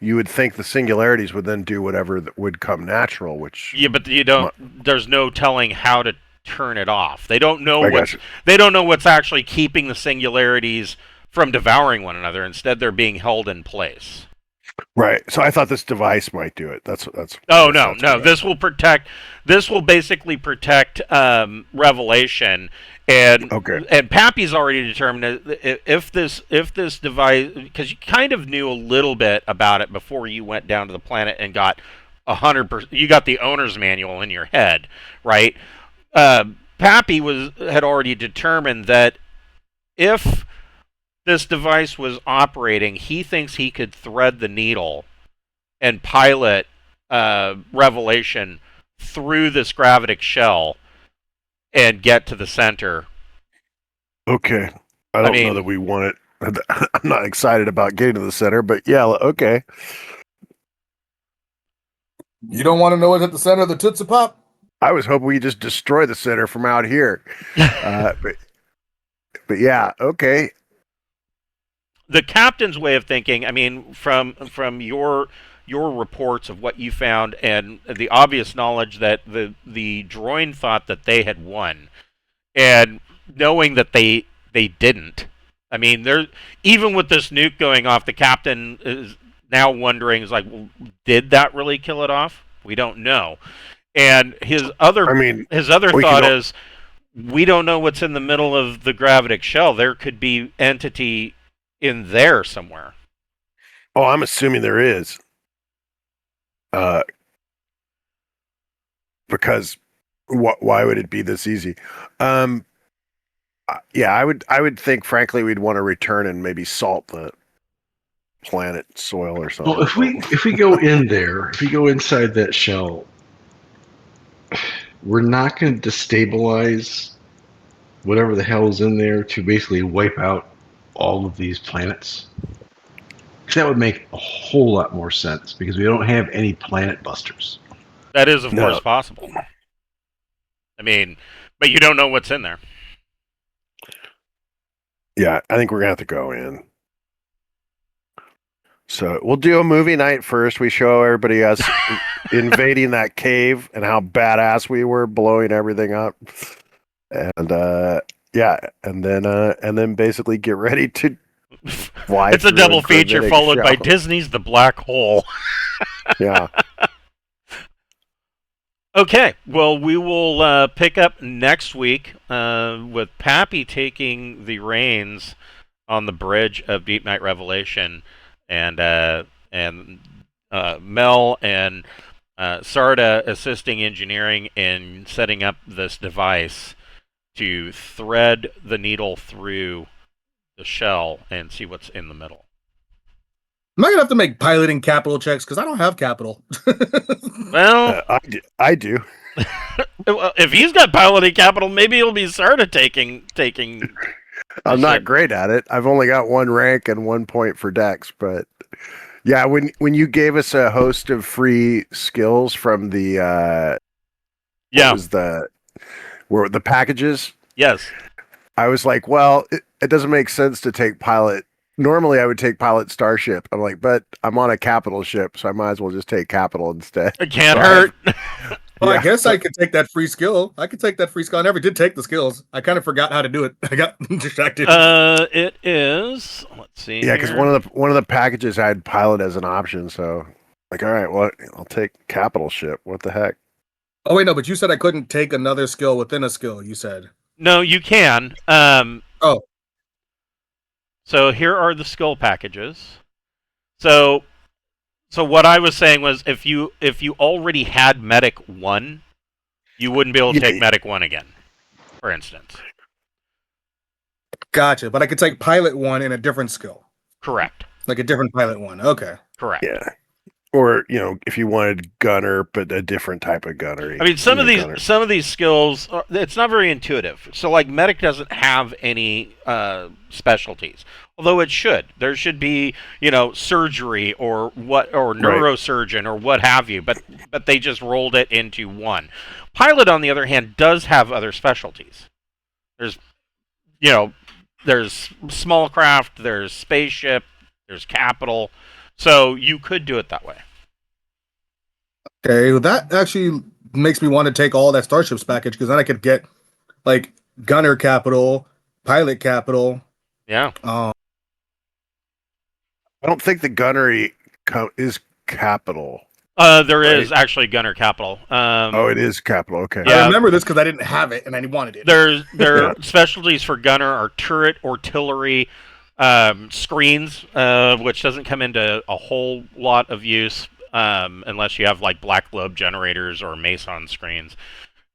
you would think the singularities would then do whatever that would come natural. Which but you don't. There's no telling how to turn it off. They don't know what's actually keeping the singularities from devouring one another. Instead, they're being held in place. Right. So I thought this device might do it. That's. Oh no. This will protect. This will basically protect Revelation. And Pappy's already determined if this device, because you kind of knew a little bit about it before you went down to the planet and got 100%. You got the owner's manual in your head, right? Pappy had already determined that if this device was operating, he thinks he could thread the needle and pilot Revelation through this gravitic shell and get to the center. Okay. I don't know that we want it. I'm not excited about getting to the center, but yeah, okay. You don't want to know what's at the center of the Tootsie Pop? I was hoping we just destroy the center from out here. But yeah, okay. The captain's way of thinking, I mean, from your reports of what you found and the obvious knowledge that the droid thought that they had won, and knowing that they didn't. I mean, even with this nuke going off, the captain is now wondering, is like, well, did that really kill it off? We don't know. And his other thought is, we don't know what's in the middle of the gravitic shell. There could be entity in there somewhere. Oh, I'm assuming there is. Because why would it be this easy? Yeah, I would think, frankly, we'd want to return and maybe salt the planet soil or something. Well, if we go in there, if we go inside that shell, we're not going to destabilize whatever the hell is in there to basically wipe out all of these planets. Because that would make a whole lot more sense, because we don't have any planet busters. That is, of course, possible. I mean, but you don't know what's in there. Yeah, I think we're going to have to go in. So we'll do a movie night first. We show everybody us invading that cave and how badass we were, blowing everything up. And yeah, and then basically get ready to fly It's a through double in feature gravitic followed by shell. Disney's The Black Hole. Yeah. Okay, well, we will pick up next week with Pappy taking the reins on the bridge of Deep Night Revelation, and Mel and Sarda assisting engineering in setting up this device to thread the needle through the shell and see what's in the middle. Am I gonna have to make piloting capital checks because I don't have capital? Well, I do. if he's got piloting capital, maybe it'll be Sarda taking. I'm the not ship. great at it. I've only got 1 rank and 1 point for Dex, but yeah, when you gave us a host of free skills from the Yeah. what was the packages, Yes. I was like, well, it doesn't make sense to take pilot. Normally, I would take pilot starship. I'm like, but I'm on a capital ship, so I might as well just take capital instead. It can't So hurt. Well, Yeah. I guess I could take that free skill. I never did take the skills. I kind of forgot how to do it. I got distracted. It is. Let's see. Yeah, because here. one of the packages had pilot as an option. So, like, all right, well, I'll take capital ship. What the heck? Oh wait, no, but you said I couldn't take another skill within a skill. You said. No, you can. Oh. So here are the skill packages. So what I was saying was, if you already had Medic 1, you wouldn't be able to take Medic 1 again, for instance. Gotcha, but I could take pilot 1 in a different skill. Correct. Like a different pilot 1. Okay. Correct. Yeah. Or, if you wanted gunner, but a different type of gunner. I mean, some of these skills, it's not very intuitive. So, like, Medic doesn't have any specialties, although it should. There should be, surgery or neurosurgeon or what have you. But they just rolled it into one. Pilot, on the other hand, does have other specialties. There's small craft, there's spaceship, there's capital. So you could do it that way. Okay, well, that actually makes me want to take all that Starships package because then I could get like gunner capital, pilot capital. Yeah. I don't think the gunnery is capital. There is actually gunner capital. It is capital. Okay. Yeah. I remember this because I didn't have it and I wanted it. Their specialties for gunner are turret, artillery, screens, which doesn't come into a whole lot of use unless you have like black globe generators or Mason screens.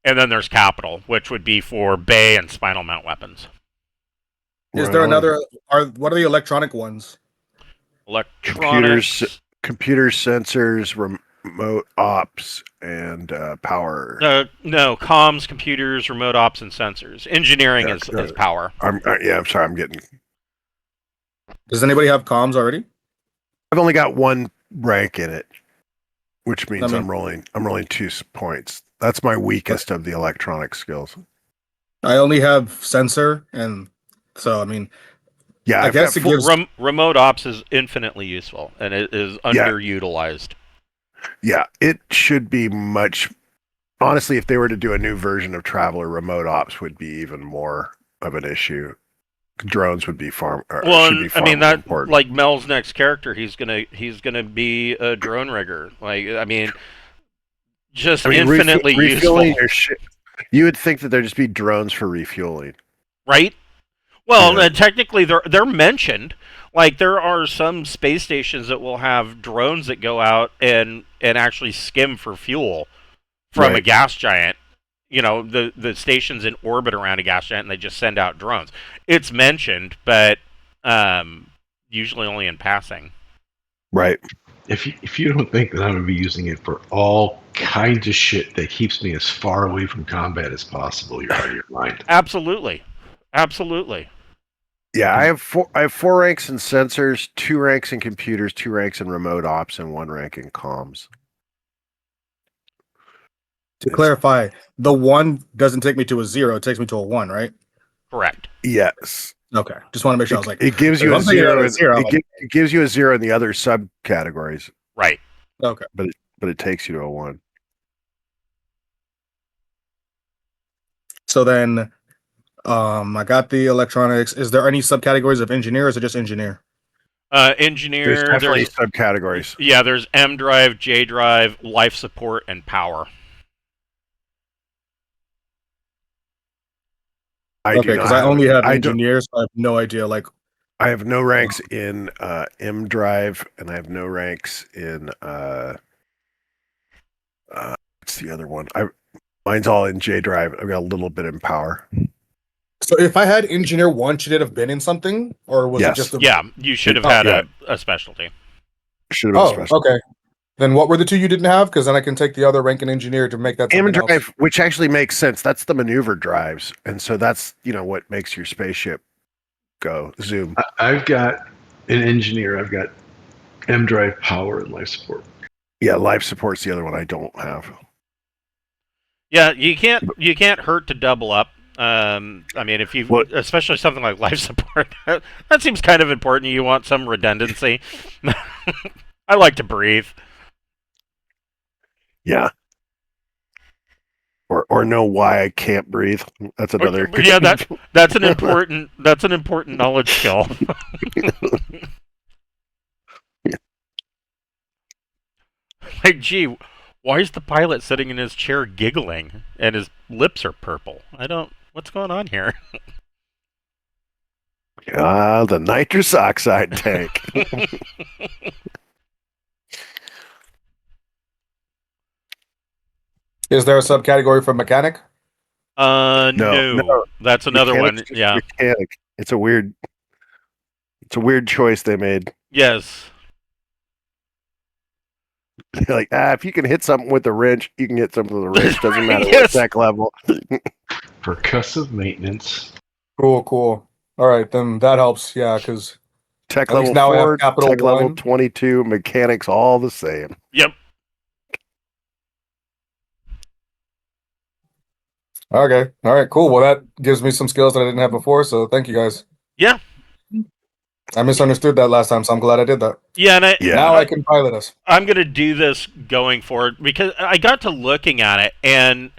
And then there's capital, which would be for bay and spinal mount weapons. Is there another? What are the electronic ones? Electronics, computers, sensors, remote ops, and power. No, comms, computers, remote ops, and sensors. Engineering is power. I'm sorry. I'm getting. Does anybody have comms already? I've only got 1 rank in it, which means I'm rolling 2 points. That's my weakest of the electronic skills. I only have sensor, and so I mean, yeah, I guess it gives remote ops is infinitely useful, and it is underutilized. Yeah, it should be much. Honestly, if they were to do a new version of Traveler, remote ops would be even more of an issue. Drones would be far. Important. Like Mel's next character, he's gonna be a drone rigger. Infinitely refueling useful. your ship. You would think that there'd just be drones for refueling, right? Well, technically they're mentioned. Like there are some space stations that will have drones that go out and actually skim for fuel from a gas giant. The stations in orbit around a gas giant, and they just send out drones. It's mentioned, but usually only in passing. Right. If you don't think that I'm going to be using it for all kinds of shit that keeps me as far away from combat as possible, you're out of your mind. Absolutely. Yeah, I have 4 ranks in sensors, 2 ranks in computers, 2 ranks in remote ops, and 1 rank in comms. To clarify, the 1 doesn't take me to a 0; it takes me to a 1, right? Correct. Yes. Okay, just want to make sure. I was like, it gives you a 0. It gives you a 0 in the other subcategories. Right. Okay. But it takes you to a 1. So then, I got the electronics. Is there any subcategories of engineer, or is it just engineer? There's Engineer, definitely there's subcategories. yeah, there's M drive, J drive, life support, and power. I Okay, do not because I have only any. have engineers, so I have no idea. Like, I have no ranks in M drive, and I have no ranks in what's the other one? Mine's all in J drive. I've got a little bit in power. so if I had engineer one, should it have been in something, or was it Yes. just a? Yeah, you should have Oh, had yeah. a specialty. Should have been Oh, special. okay. Then what were the two you didn't have? Because then I can take the other rank in engineer to make that M something else. drive, which actually makes sense. That's the maneuver drives, and so that's what makes your spaceship go zoom. I've got an engineer. I've got M drive, power, and life support. Yeah, life support's the other one I don't have. Yeah, you can't hurt to double up. I mean, if you, What- especially something like life support, that seems kind of important. You want some redundancy. I like to breathe. Yeah. Or know why I can't breathe. That's another. Yeah, that's an important knowledge skill. Like, gee, why is the pilot sitting in his chair giggling and his lips are purple? What's going on here? The nitrous oxide tank. Is there a subcategory for mechanic? No. That's another Mechanic's one. just Yeah. Mechanic. It's a weird choice they made. Yes. Like, if you can hit something with a wrench, you can hit something with a wrench. Doesn't matter what Yes. tech level. Percussive maintenance. Cool. All right, then that helps. Yeah, because Tech At least level now we have 4, capital tech level 1. 22, mechanics all the same. Yep. okay, all right, cool. Well, that gives me some skills that I didn't have before. So thank you guys. Yeah. I misunderstood that last time, so I'm glad I did that. Yeah, and Yeah. Now I can pilot us. I'm going to do this going forward because I got to looking at it, and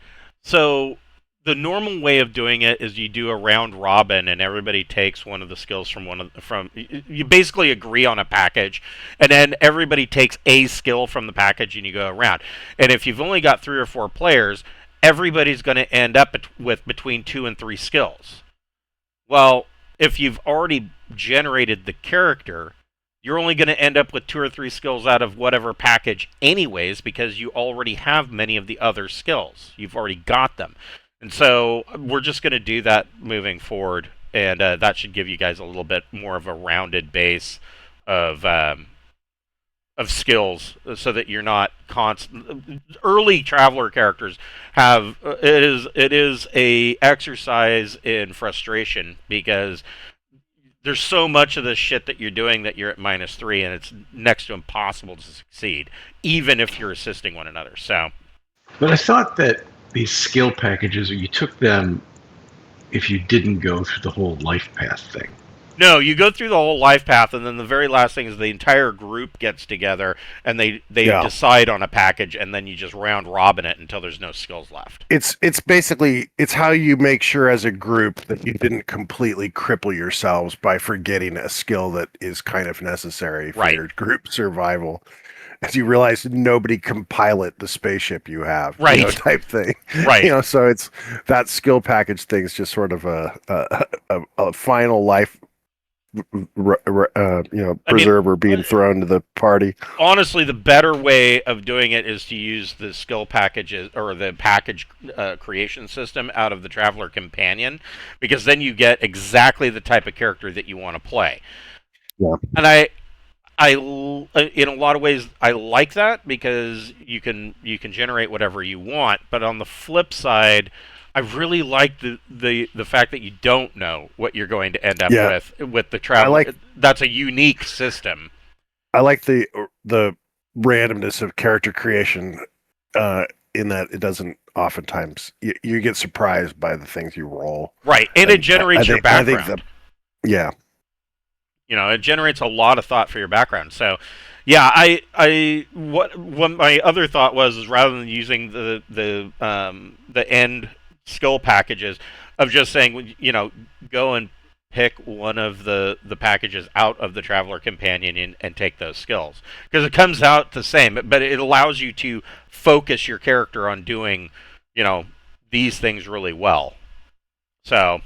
so the normal way of doing it is you do a round robin, and everybody takes one of the skills from you basically agree on a package, and then everybody takes a skill from the package, and you go around. And if you've only got 3 or 4 players, everybody's going to end up with between 2 and 3 skills. Well, if you've already generated the character, you're only going to end up with 2 or 3 skills out of whatever package anyways, because you already have many of the other skills. You've already got them. And so we're just going to do that moving forward, and that should give you guys a little bit more of a rounded base of skills, so that you're not constant. Early traveler characters have it is a exercise in frustration, because there's so much of this shit that you're doing that you're at -3, and it's next to impossible to succeed, even if you're assisting one another. So, But I thought that these skill packages, you took them if you didn't go through the whole life path thing. no, you go through the whole life path, and then the very last thing is the entire group gets together, and they Yeah. decide on a package, and then you just round robin it until there's no skills left. It's basically how you make sure as a group that you didn't completely cripple yourselves by forgetting a skill that is kind of necessary for Right. your group survival. As you realize nobody can pilot the spaceship you have, Right. type thing. Right. So it's that skill package thing is just sort of a final life, preserver being thrown to the party. Honestly, the better way of doing it is to use the skill packages or the package creation system out of the Traveler Companion, because then you get exactly the type of character that you want to play. Yeah. And I in a lot of ways I like that, because you can generate whatever you want. But on the flip side, I really like the fact that you don't know what you're going to end up with the travel. That's a unique system. I like the randomness of character creation, in that it doesn't oftentimes you get surprised by the things you roll. Right, and it generates your background. Yeah. It generates a lot of thought for your background. So, yeah, what my other thought was, is rather than using the end skill packages of just saying, go and pick one of the packages out of the Traveler Companion and take those skills. Because it comes out the same, but it allows you to focus your character on doing, these things really well. So...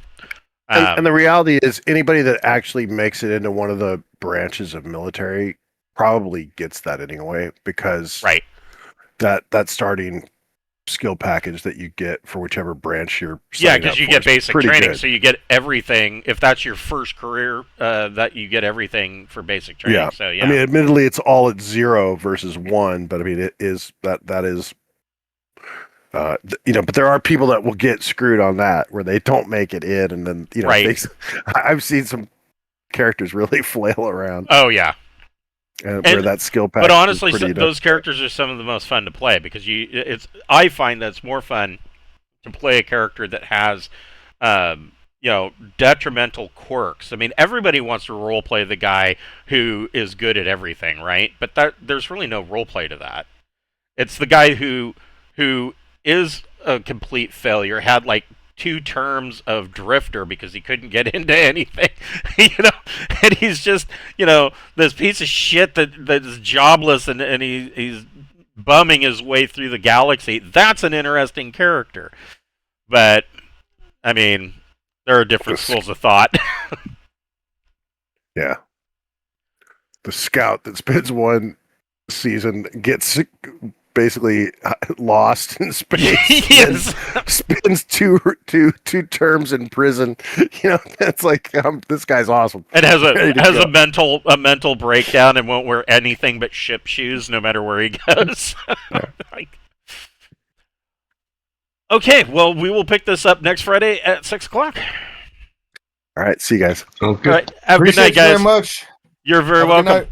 and the reality is, anybody that actually makes it into one of the branches of military probably gets that anyway, because right. that starting skill package that you get for whichever branch you're because you get basic training, good. So you get everything. If that's your first career, that you get everything for basic training. Yeah. So yeah, I mean, admittedly, it's all at 0 versus 1, but I mean, it is that is. But there are people that will get screwed on that where they don't make it in, and then right. I've seen some characters really flail around. Oh yeah, and where that skill pack. But honestly, those characters are some of the most fun to play because I find that it's more fun to play a character that has, detrimental quirks. I mean, everybody wants to roleplay the guy who is good at everything, right? But there's really no roleplay to that. It's the guy who is a complete failure, had like 2 terms of drifter because he couldn't get into anything, and he's just, this piece of shit that's jobless and he's bumming his way through the galaxy. That's an interesting character. But, I mean, there are different schools of thought. Yeah. The scout that spends one season gets basically lost in space. Yes. Spends two terms in prison. It's like, this guy's awesome. And has a mental breakdown and won't wear anything but ship shoes no matter where he goes. Okay, well, we will pick this up next Friday at 6:00. All right, see you guys. Okay. All right, have a good night, guys. Very much. You're very welcome.